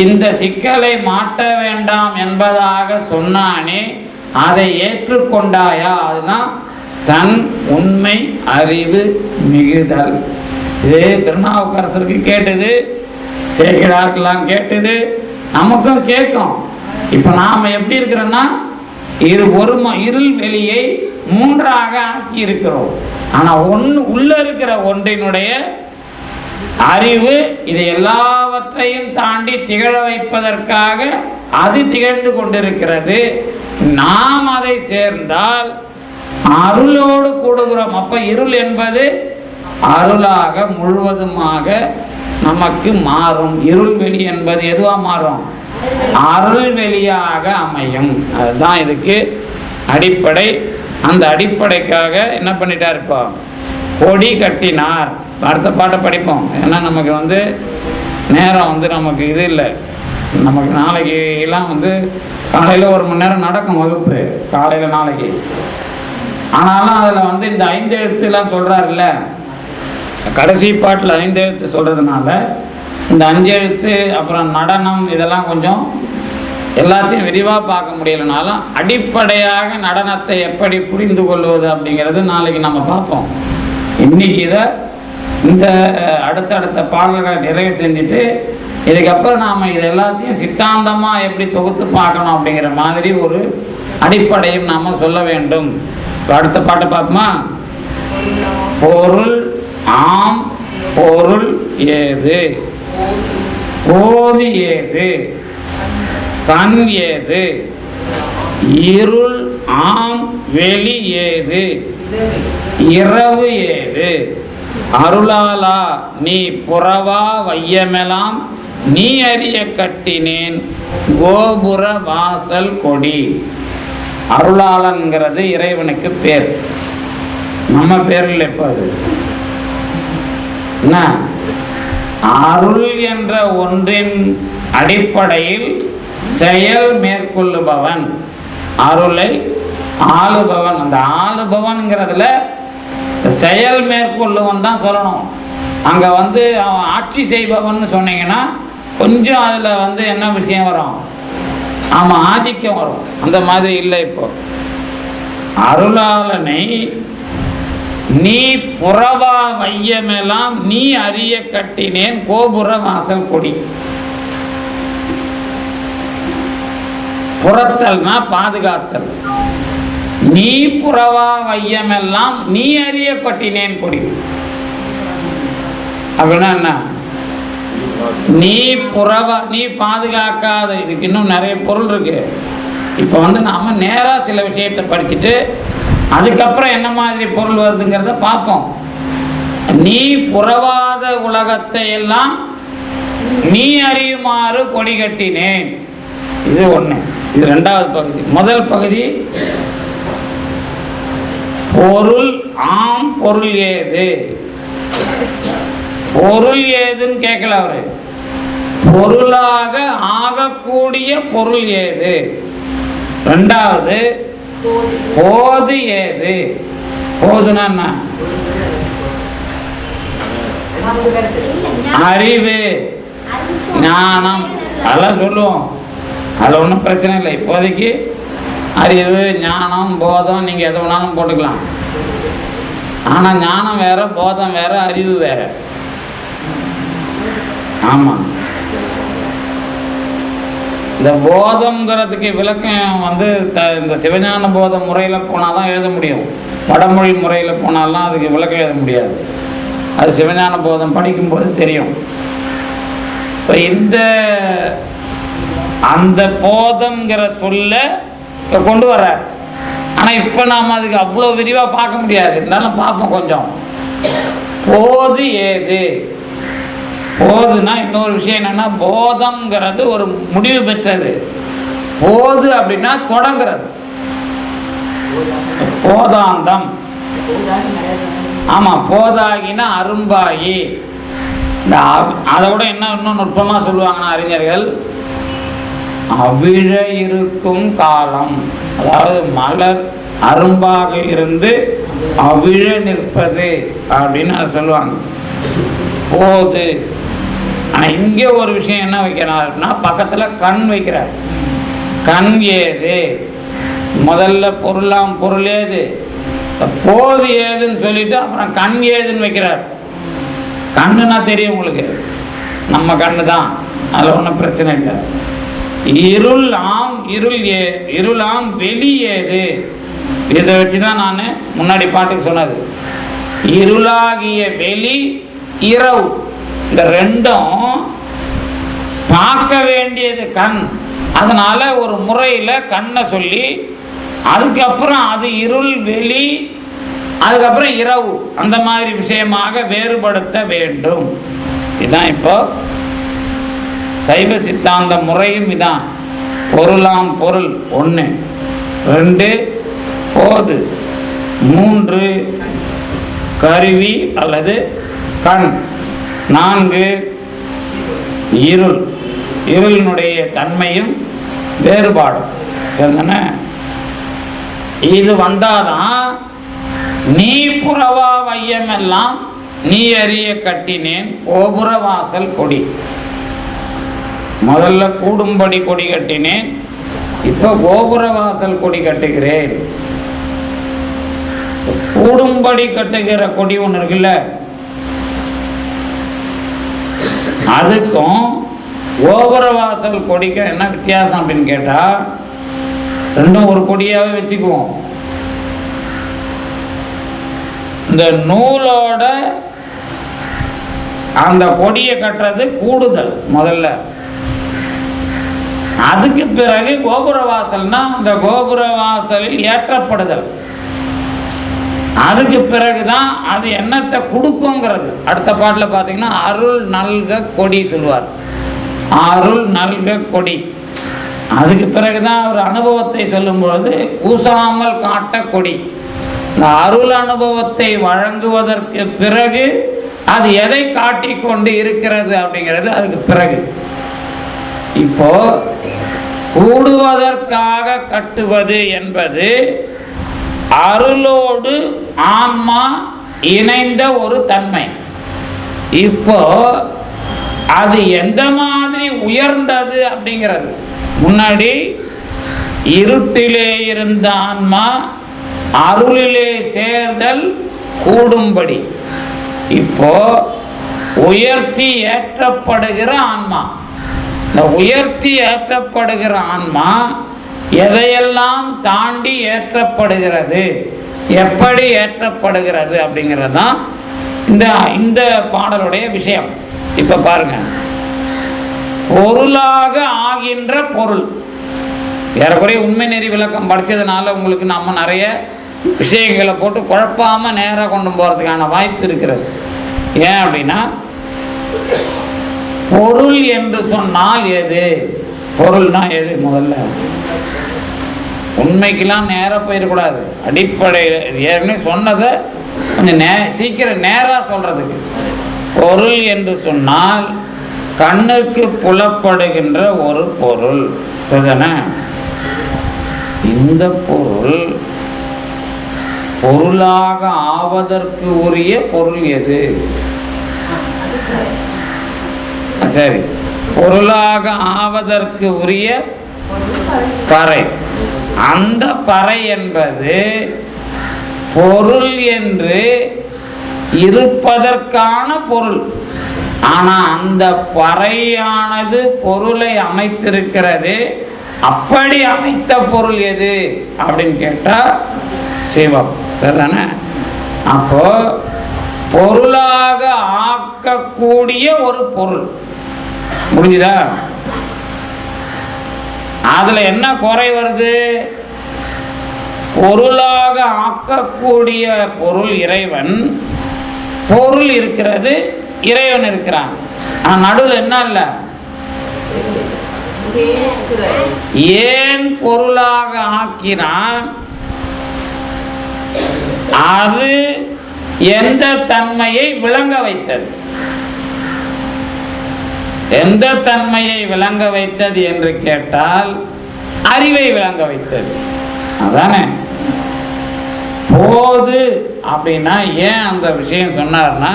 இந்த சிக்கலை மாட்ட வேண்டாம் என்பதாக சொன்னானே, அதை ஏற்றுக்கொண்டாயா? அதுதான் தன் உண்மை அறிவு மிகுதல். இது திருநாவுக்கரசருக்கு கேட்டது, சேக்கிழாருக்கெல்லாம் கேட்டது, நமக்கும் கேட்கும். இப்போ நாம் எப்படி இருக்கிறோன்னா இருள் வெளியை 3ஆக ஆக்கி இருக்கிறோம். ஆனால் உள்ள இருக்கிற ஒன்றினுடைய அறிவு இது எல்லாவற்றையும் தாண்டி திகழ வைப்பதற்காக அது திகழ்ந்து கொண்டிருக்கிறது. நாம் அதை சேர்ந்தால் அருளோடு கூடுகிறோம். அப்ப இருள் என்பது அருளாக முழுவதுமாக நமக்கு மாறும். இருள் வெளி என்பது எதுவா மாறும்? அருள் வெளியாக அமையும். அதுதான் இதுக்கு அடிப்படை. அந்த அடிப்படைக்காக என்ன பண்ணிட்டார்? இப்போ கொடி கட்டினார். அடுத்த பாட்டை படிப்போம். ஏன்னா நமக்கு நேரம் நமக்கு இது இல்லை. நமக்கு நாளைக்கு எல்லாம் காலையில் 1 மணி நேரம் நடக்கும் வகுப்பு காலையில் நாளைக்கு. ஆனாலும் அதில் இந்த 5 எழுத்துலாம் சொல்கிறாருல்ல, கடைசி பாட்டில் 5 எழுத்து சொல்கிறதுனால இந்த 5 எழுத்து அப்புறம் நடனம் இதெல்லாம் கொஞ்சம் எல்லாத்தையும் விரிவாக பார்க்க முடியலனாலும் அடிப்படையாக நடனத்தை எப்படி புரிந்து கொள்வது அப்படிங்கிறது நாளைக்கு நம்ம பார்ப்போம். இன்னைக்கு இதை இந்த அடுத்தடுத்த பாடல்களை நிறைவு செஞ்சுட்டு இதுக்கப்புறம் நாம் இது எல்லாத்தையும் சித்தாந்தமாக எப்படி தொகுத்து பார்க்கணும் அப்படிங்கிற மாதிரி ஒரு அடிப்படையும் நாம் சொல்ல வேண்டும். அடுத்த பாட்டை பார்ப்போமா? பொருள் ஆம் பொருள் ஏது, போது ஏது, கண் ஏது, இருள் ஆம் வெளி ஏது, இரவு ஏது, அருளாலா நீ புறவா வையமெல்லாம் நீ அறிய கட்டினேன் கோபுர வாசல் கொடி. அருளாளன்கிறது இறைவனுக்கு பேர், நம்ம பேரில் இப்போ அது என்ன? அருள் என்ற ஒன்றின் அடிப்படையில் செயல் மேற்கொள்ளுபவன், அருளை ஆளுபவன். அந்த ஆளுபவன்ங்கிறதுல செயல் மேற்கொள்ளுவன் தான் சொல்லணும். அங்கே அவன் ஆட்சி செய்பவன் சொன்னீங்கன்னா கொஞ்சம் அதில் என்ன விஷயம் வரும்? ஆமாம், ஆதிக்கம் வரும். அந்த மாதிரி இல்லை. இப்போ அருளாளனை நீ புறவா வையமெல்லாம் நீ அறிய கட்டினேன் கோபுர வாசல் கொடி. புறத்தல்னா பாதுகாத்தல். நீ புறவா வையமெல்லாம் நீ அறிய கட்டினேன் கொடி அப்படின்னா என்ன? நீ புறவா, நீ பாதுகாக்காத. இதுக்கு இன்னும் நிறைய பொருள் இருக்கு. இப்போ நாம நேரா சில விஷயத்தை படிச்சுட்டு அதுக்கப்புறம் என்ன மாதிரி பொருள் வருதுங்கிறத பார்ப்போம். நீ புறவாத உலகத்தை எல்லாம் நீ அறியுமாறு கொடி கட்டினேன். இது ஒண்ணு. இது 2வது பகுதி. முதல் பகுதி பொருள் ஆம் பொருள் ஏது. பொருள் ஏதுன்னு கேட்கல அவரு. பொருளாக ஆகக்கூடிய பொருள் ஏது. 2வது போது ஏது. போதுனா என்ன? அறிவு, ஞானம், அதெல்லாம் சொல்லுவோம். அதில் ஒன்றும் பிரச்சனை இல்லை. இப்போதைக்கு அறிவு, ஞானம், போதம் நீங்கள் எதை வேணாலும் போட்டுக்கலாம். ஆனால் ஞானம் வேற, போதம் வேற, அறிவு வேற. ஆமாம், இந்த போதம்ங்கிறதுக்கு விளக்கம் இந்த சிவஞான போத முறையில் போனால் தான் எழுத முடியும். வடமொழி முறையில் போனாலாம் அதுக்கு விளக்கம் எழுத முடியாது. அது சிவஞான போதம் படிக்கும்போது தெரியும். இப்போ அந்த போதம்ங்கிற சொல்ல கொண்டு வர்றார். ஆனால் இப்போ நாம் அதுக்கு அவ்வளோ விரிவாக பார்க்க முடியாது. இருந்தாலும் பார்ப்போம் கொஞ்சம். போது ஏது. போதுனா இன்னொரு விஷயம் என்னன்னா, போதம்ங்கிறது ஒரு முடிவு பெற்றது. போது அப்படின்னா தொடங்குறது. போதாந்தம். ஆமா, போதாகினா அரும்பாகி. அதை விட இன்னும் நுட்பமா சொல்லுவாங்கன்னா அறிஞர்கள், அவிழ இருக்கும் காலம். அதாவது மலர் அரும்பாக இருந்து அவிழ நிற்பது அப்படின்னு அதை சொல்லுவாங்க. போது. ஆனால் இங்கே ஒரு விஷயம் என்ன வைக்கிறாருன்னா, பக்கத்தில் கண் வைக்கிறார். கண் ஏது. முதல்ல பொருளாம் பொருள் ஏது, போது ஏதுன்னு சொல்லிட்டு அப்புறம் கண் ஏதுன்னு வைக்கிறார். கண்ணுன்னா தெரியும் உங்களுக்கு, நம்ம கண்ணு தான், அதில் ஒன்றும் பிரச்சனை இல்லை. இருள் ஆம் இருளாம் வெளி ஏது. இதை வச்சு தான் நான் முன்னாடி பாட்டுக்கு சொன்னது. இருளாகிய வெளி இரவு. இந்த ரெண்டும் பார்க்க வேண்டியது கண். அதனால ஒரு முறையில் கண்ணை சொல்லி அதுக்கப்புறம் அது இருள் வெளி, அதுக்கப்புறம் இரவு, அந்த மாதிரி விஷயமாக வேறுபடுத்த வேண்டும். இதுதான் இப்போ சைவ சித்தாந்த முறையும் இதான். பொருளாம் பொருள் 1, 2 போது, 3 கருவி அல்லது கண், 4 இருள், இருளினுடைய தன்மையும் வேறுபாடும். சரிதானே? இது வந்தாதான் நீ புறவா வையமெல்லாம் நீ அறிய கட்டினேன் கோபுர வாசல் கொடி. முதல்ல கூடும்படி கொடி கட்டினேன், இப்ப கோபுர வாசல் கொடி கட்டுகிறேன். கூடும்படி கட்டுகிற கொடி ஒன்று இருக்குல்ல, அதுக்கும் கோபுர வாசல் கொடிக்கும் என்ன வித்தியாசம் அப்படின்னு கேட்டா, ரெண்டும் ஒரு கொடியாவே வச்சுக்குவோம். இந்த நூலோட அந்த கொடியை கட்டுறது கூடுதல் முதல்ல. அதுக்கு பிறகு கோபுர வாசல்னா அந்த கோபுர வாசலில் ஏற்றப்படுதல். அதுக்கு பிறகுதான் அது என்னத்தை கொடுக்குங்கிறது. அடுத்த பாட்டில் பார்த்தீங்கன்னா அருள் நல்க கொடி சொல்வார். அருள் நல்க கொடி. அதுக்கு பிறகுதான் ஒரு அனுபவத்தை சொல்லும் பொழுது கூசாமல் காட்ட கொடி. இந்த அருள் அனுபவத்தை வழங்குவதற்கு பிறகு அது எதை காட்டிக்கொண்டு இருக்கிறது அப்படிங்கிறது அதுக்கு பிறகு. இப்போ கூடுவதற்காக கட்டுவது என்பது அருளோடு ஆன்மா இணைந்த ஒரு தன்மை. இப்போ அது எந்த மாதிரி உயர்ந்தது அப்படிங்கிறது. முன்னாடி இருட்டிலே இருந்த ஆன்மா அருளிலே சேர்தல் கூடும்படி, இப்போ உயர்த்தி ஏற்றப்படுகிற ஆன்மா. இந்த உயர்த்தி ஏற்றப்படுகிற ஆன்மா எதையெல்லாம் தாண்டி ஏற்றப்படுகிறது, எப்படி ஏற்றப்படுகிறது அப்படிங்கிறது தான் இந்த பாடலுடைய விஷயம். இப்ப பாருங்க, பொருளாக ஆகின்ற பொருள். ஏறக்குறைய உண்மை நெறி விளக்கம் படித்ததுனால உங்களுக்கு நம்ம நிறைய விஷயங்களை போட்டு குழப்பாம நேராக கொண்டு போறதுக்கான வாய்ப்பு இருக்கிறது. ஏன் அப்படின்னா, பொருள் என்று சொன்னால் எது, பொருள்னா எது? முதல்ல உண்மைக்கெல்லாம் நேராக போயிடக்கூடாது. அடிப்படையில் ஏற்கனவே சொன்னதை கொஞ்சம் சீக்கிரம் நேராக சொல்றதுக்கு. பொருள் என்று சொன்னால் கண்ணுக்கு புலப்படுகின்ற ஒரு பொருள். சரிதானே? இந்த பொருள் பொருளாக ஆவதற்கு உரிய பொருள் எது? சரி, பொருளாக ஆவதற்கு உரிய பறை. அந்த பறை என்பது பொருள் என்று இருப்பதற்கான பொருள். ஆனா அந்த பறையானது பொருளை அமைத்திருக்கிறது. அப்படி அமைத்த பொருள் எது அப்படின்னு கேட்டா சிவம். சரிதானே? அப்போ பொருளாக ஆக்கக்கூடிய ஒரு பொருள். முடிஞ்சுதா? அதுல என்ன குறை வருது? பொருளாக ஆக்கக்கூடிய பொருள் இறைவன், பொருள் இருக்கிறது, இறைவன் இருக்கிறான். ஆனா நடுவில் என்ன இல்ல? ஏன் பொருளாக ஆக்கினான்? அது எந்த தன்மையை விளங்க வைத்தது? எந்த தன்மையை விளங்க வைத்தது என்று கேட்டால் அறிவை விளங்க வைத்தது. அதானே? போது அப்படின்னா ஏன் அந்த விஷயம் சொன்னார்னா,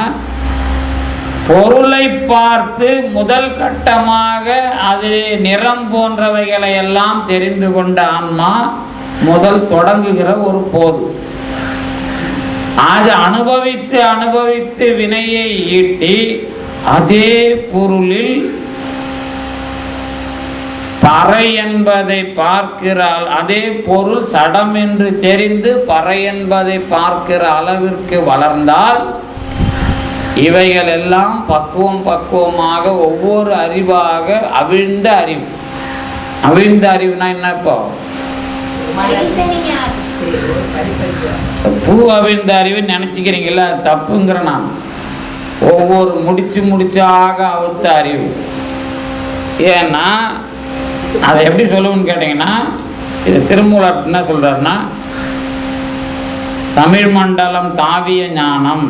பொருளை பார்த்து முதல் கட்டமாக அது நிறம் போன்றவைகளை எல்லாம் தெரிந்து கொண்ட ஆன்மா முதல் தொடங்குகிற ஒரு போது. அது அனுபவித்து அனுபவித்து வினையை ஈட்டி அதே பொருளில் பறை என்பதை பார்க்கிறாள். அதே பொருள் சடம் என்று தெரிந்து பறை என்பதை பார்க்கிற அளவிற்கு வளர்ந்தால் இவைகள் எல்லாம் பக்குவமாக ஒவ்வொரு அறிவாக அவிழ்ந்த அறிவு. அவிழ்ந்த அறிவுனா என்ன? இப்போ பூ அவிழ்ந்த அறிவு நினைச்சுக்கிறீங்களா? தப்புங்கிற நான். ஒவ்வொரு முடிச்சாக அவுத்த அறிவு. ஏன்னா அதை எப்படி சொல்லுவோன்னு கேட்டீங்கன்னா, இது திருமூலர் என்ன சொல்றாருன்னா, தமிழ் மண்டலம் தாவிய ஞானம்.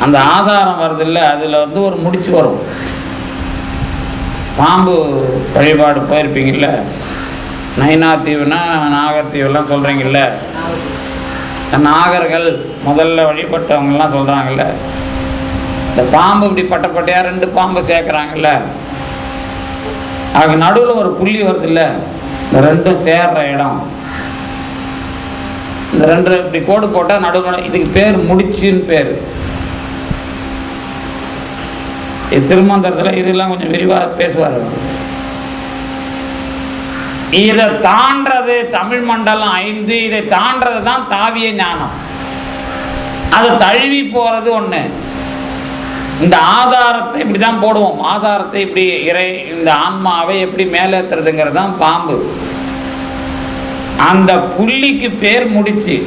அந்த ஆதாரம் வருது இல்லை, அதில் வந்து ஒரு முடிச்சு வரும். பாம்பு வழிபாடு போயிருப்பீங்கள்ல, நைனா தீவுனா நாகர்தீவுலாம் சொல்கிறீங்கல்ல, நாகர்கள் முதல்ல வழிபட்டவங்கெல்லாம் சொல்கிறாங்கல்ல, இந்த பாம்பு இப்படி பட்டையாக 2 பாம்பு சேர்க்குறாங்கல்ல, அதுக்கு நடுவில் ஒரு புள்ளி வருது இல்லை, இந்த 2 சேர்ற இடம், இந்த 2 இப்படி கோடு போட்டால் நடுவில், இதுக்கு பேர் முடிச்சுன்னு பேர். திருமந்திரத்தில் இதெல்லாம் கொஞ்சம் விரிவாக பேசுவார். இதை தாண்டது தமிழ் மண்டலம் 5, இதை தாண்டது தான் தாவிய ஞானம். அதை தழுவி போறது ஒண்ணு. இந்த ஆதாரத்தை இப்படி தான் போடுவோம். ஆதாரத்தை இப்படி இந்த ஆன்மாவை எப்படி மேலேத்துறதுங்கிறது தான் பாம்பு. அந்த புள்ளிக்கு பேர் முடிச்சு.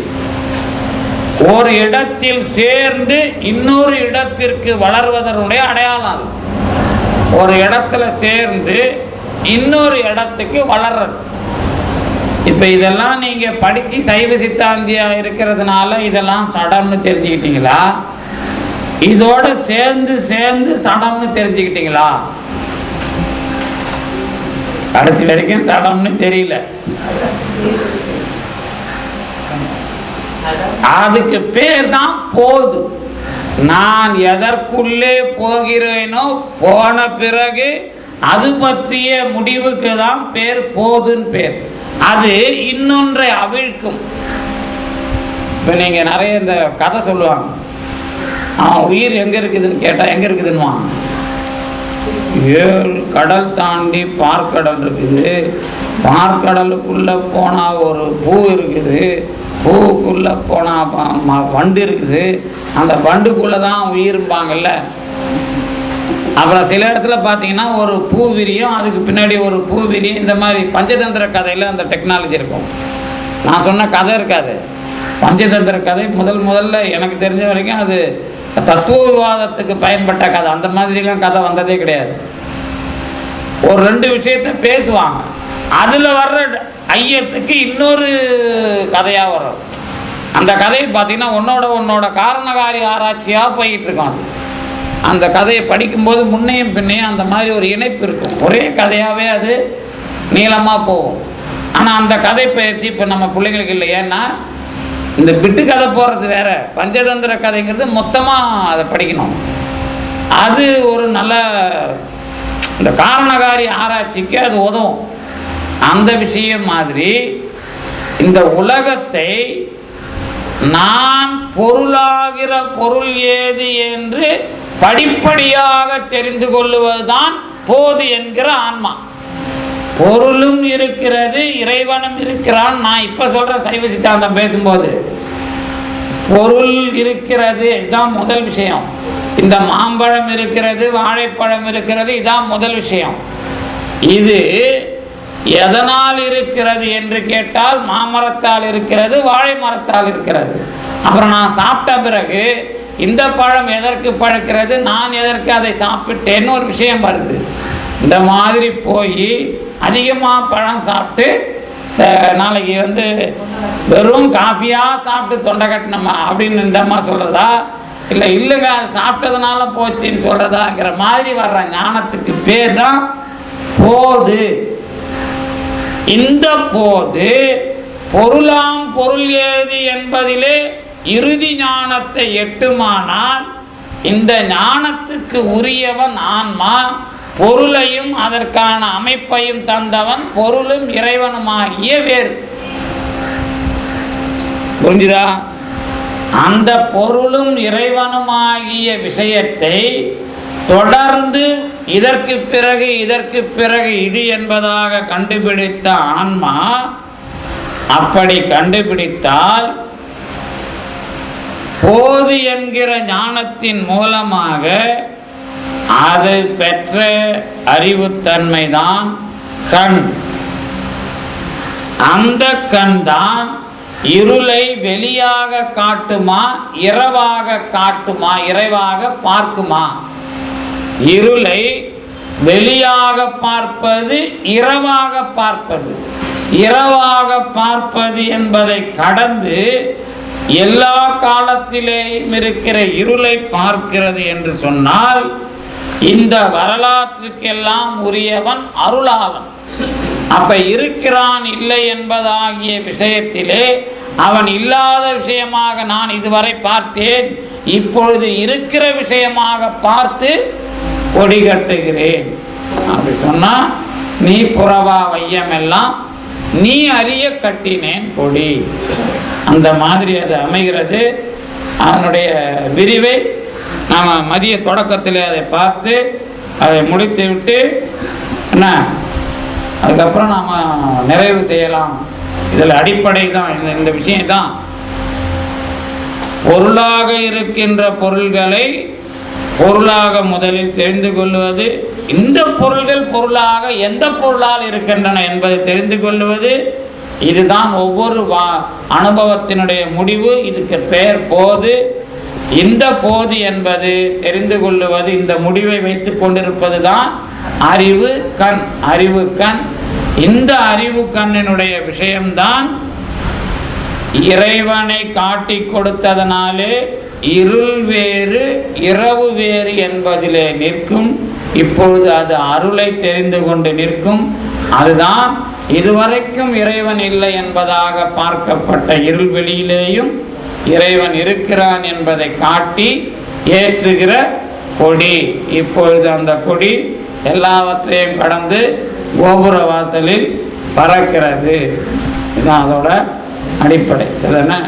ஒரு இடத்தில் சேர்ந்து இன்னொரு இடத்திற்கு வளர்வதனுடைய அடையாளம் அது. ஒரு இடத்துல சேர்ந்து இன்னொரு இடத்துக்கு வளர்றது. இப்ப இதெல்லாம் நீங்க படிச்சு சைவ சித்தாந்தியா இருக்கிறதுனால இதெல்லாம் சடம்னு தெரிஞ்சுக்கிட்டீங்களா? இதோட சேர்ந்து சடம்னு தெரிஞ்சுக்கிட்டீங்களா? கடைசி வரைக்கும் சடம்னு தெரியல. அதுக்கு பேர் தான் போது. நான் எதற்குள்ளே போகிறேனோ போன பிறகு அது பற்றிய முடிவுக்கு தான் பேர் போதுன்னு பேர். அது இன்னொன்றை அவிழ்க்கும். இப்போ நீங்கள் நிறைய இந்த கதை சொல்லுவாங்க, அவன் உயிர் எங்கே இருக்குதுன்னு கேட்டால் எங்கே இருக்குதுன்னுவான். 7 கடல் தாண்டி பார்க்கடல் இருக்குது, பார்க்கடலுக்குள்ளே போனால் ஒரு பூ இருக்குது, பூவுக்குள்ளே போனால் வண்டு இருக்குது, அந்த வண்டுக்குள்ளே தான் உயிருப்பாங்கல்ல. அப்புறம் சில இடத்துல பார்த்தீங்கன்னா ஒரு பூ விரியும், அதுக்கு பின்னாடி ஒரு பூ விரியும். இந்த மாதிரி பஞ்சதந்திர கதையில் அந்த டெக்னாலஜி இருக்கும். நான் சொன்ன கதை இருக்காது. பஞ்சதந்திர கதை முதல்ல எனக்கு தெரிஞ்ச வரைக்கும் அது தத்துவ விவாதத்துக்கு பயன்பட்ட கதை. அந்த மாதிரிலாம் கதை வந்ததே கிடையாது. ஒரு 2 விஷயத்தை பேசுவாங்க, அதில் வர்ற ஐயத்துக்கு இன்னொரு கதையாக வரும். அந்த கதையை பார்த்தீங்கன்னா உன்னோட காரணகாரி ஆராய்ச்சியாக போய்கிட்டு இருக்கும். அது அந்த கதையை படிக்கும்போது முன்னையும் பின்னையும் அந்த மாதிரி ஒரு இணைப்பு இருக்கும். ஒரே கதையாகவே அது நீளமாக போகும். ஆனால் அந்த கதை பயிற்சி இப்போ நம்ம பிள்ளைங்களுக்கு இல்லை. ஏன்னா இந்த பிட்டு கதை போகிறது வேற, பஞ்சதந்திர கதைங்கிறது மொத்தமாக அதை படிக்கணும். அது ஒரு நல்ல இந்த காரணகாரி ஆராய்ச்சிக்கு அது உதவும். அந்த விஷயம் மாதிரி இந்த உலகத்தை நான் பொருளாகிற பொருள் ஏது என்று படிப்படியாக தெரிந்து கொள்ளுவதுதான் போது என்கிற ஆன்மா. பொருளும் இருக்கிறது, இறைவனும் இருக்கிறான். நான் இப்ப சொல்ற சைவ சித்தாந்தம் பேசும்போது பொருள் இருக்கிறது, இதுதான் முதல் விஷயம். இந்த மாம்பழம் இருக்கிறது, வாழைப்பழம் இருக்கிறது, இதான் முதல் விஷயம். இது எதனால் இருக்கிறது என்று கேட்டால் மாமரத்தால் இருக்கிறது, வாழை மரத்தால் இருக்கிறது. அப்புறம் நான் சாப்பிட்ட பிறகு இந்த பழம் எதற்கு பழுக்கிறது, நான் எதற்கு அதை சாப்பிட்டேன்னு ஒரு விஷயம் வருது. இந்த மாதிரி போய் அதிகமாக பழம் சாப்பிட்டு நாளைக்கு வந்து வெறும் காஃபியாக சாப்பிட்டு தொண்டை கட்டணுமா அப்படின்னு இந்த அம்மா சொல்கிறதா, இல்லைங்க அது சாப்பிட்டதுனால போச்சுன்னு சொல்கிறதாங்கிற மாதிரி வர்ற ஞானத்துக்கு பேர் தான் போது. இந்த போது பொருளாம் பொருள் ஏது என்பதிலே இறுதி ஞானத்தை எட்டுமானால் இந்த ஞானத்துக்கு உரியவன் ஆன்மா, பொருளையும் அதற்கான அமைப்பையும் தந்தவன் பொருளும் இறைவனுமாகிய வேறு. புரிஞ்சுதா? அந்த பொருளும் இறைவனுமாகிய விஷயத்தை தொடர்ந்து இதற்கு பிறகு இது என்பதாக கண்டுபிடித்த ஆன்மா, அப்படி கண்டுபிடித்தால் போது என்கிற ஞானத்தின் மூலமாக அது பெற்ற அறிவுத்தன்மைதான் கண். அந்த கண் தான் இருளை வெளியாக காட்டுமா, இரவாக காட்டுமா, இறைவாக பார்க்குமா? இருளை வெளியாக பார்ப்பது, இரவாக பார்ப்பது. இரவாக பார்ப்பது என்பதை கடந்து எல்லா காலத்திலேயும் இருக்கிற இருளை பார்க்கிறது என்று சொன்னால், இந்த வரலாற்றுக்கெல்லாம் உரியவன் அருளாளன். அப்ப இருக்கிறான் இல்லை என்பதாகிய விஷயத்திலே அவன் இல்லாத விஷயமாக நான் இதுவரை பார்த்தேன், இப்பொழுது இருக்கிற விஷயமாக பார்த்து கொடி கட்டுகிறேன். அப்படி சொன்னா, நீ புறவா வையம் எல்லாம் நீ அறிய கட்டினேன் கொடி. அந்த மாதிரி அது அமைகிறது. அதனுடைய விரிவை நாம் மதிய தொடக்கத்தில் அதை பார்த்து அதை முடித்து விட்டு என்ன அதுக்கப்புறம் நாம் நிறைவு செய்யலாம். இதில் அடிப்படை தான் இந்த விஷயம்தான். பொருளாக இருக்கின்ற பொருள்களை பொருளாக முதலில் தெரிந்து கொள்வது, இந்த பொருள்கள் பொருளாக எந்த பொருளால் இருக்கின்றன என்பதை தெரிந்து கொள்வது, இதுதான் ஒவ்வொரு அனுபவத்தினுடைய முடிவு. இதுக்கு பெயர் போது. இந்த போது என்பது தெரிந்து கொள்ளுவது, இந்த முடிவை வைத்துக் கொண்டிருப்பது தான் அறிவு கண். அறிவு கண். இந்த அறிவு கண்ணினுடைய விஷயம்தான் இறைவனை காட்டி கொடுத்ததனாலே இருள் வேறு இரவு வேறு என்பதிலே நிற்கும். இப்பொழுது அது அருளை தெரிந்து கொண்டு நிற்கும். அதுதான் இதுவரைக்கும் இறைவன் இல்லை என்பதாக பார்க்கப்பட்ட இருள் வெளியிலேயும் இறைவன் இருக்கிறான் என்பதை காட்டி ஏற்றுகிற கொடி. இப்பொழுது அந்த கொடி எல்லாவற்றையும் கடந்து கோபுர வாசலில் பறக்கிறது. இதுதான் அதோட அடிப்படை. சரிதானே?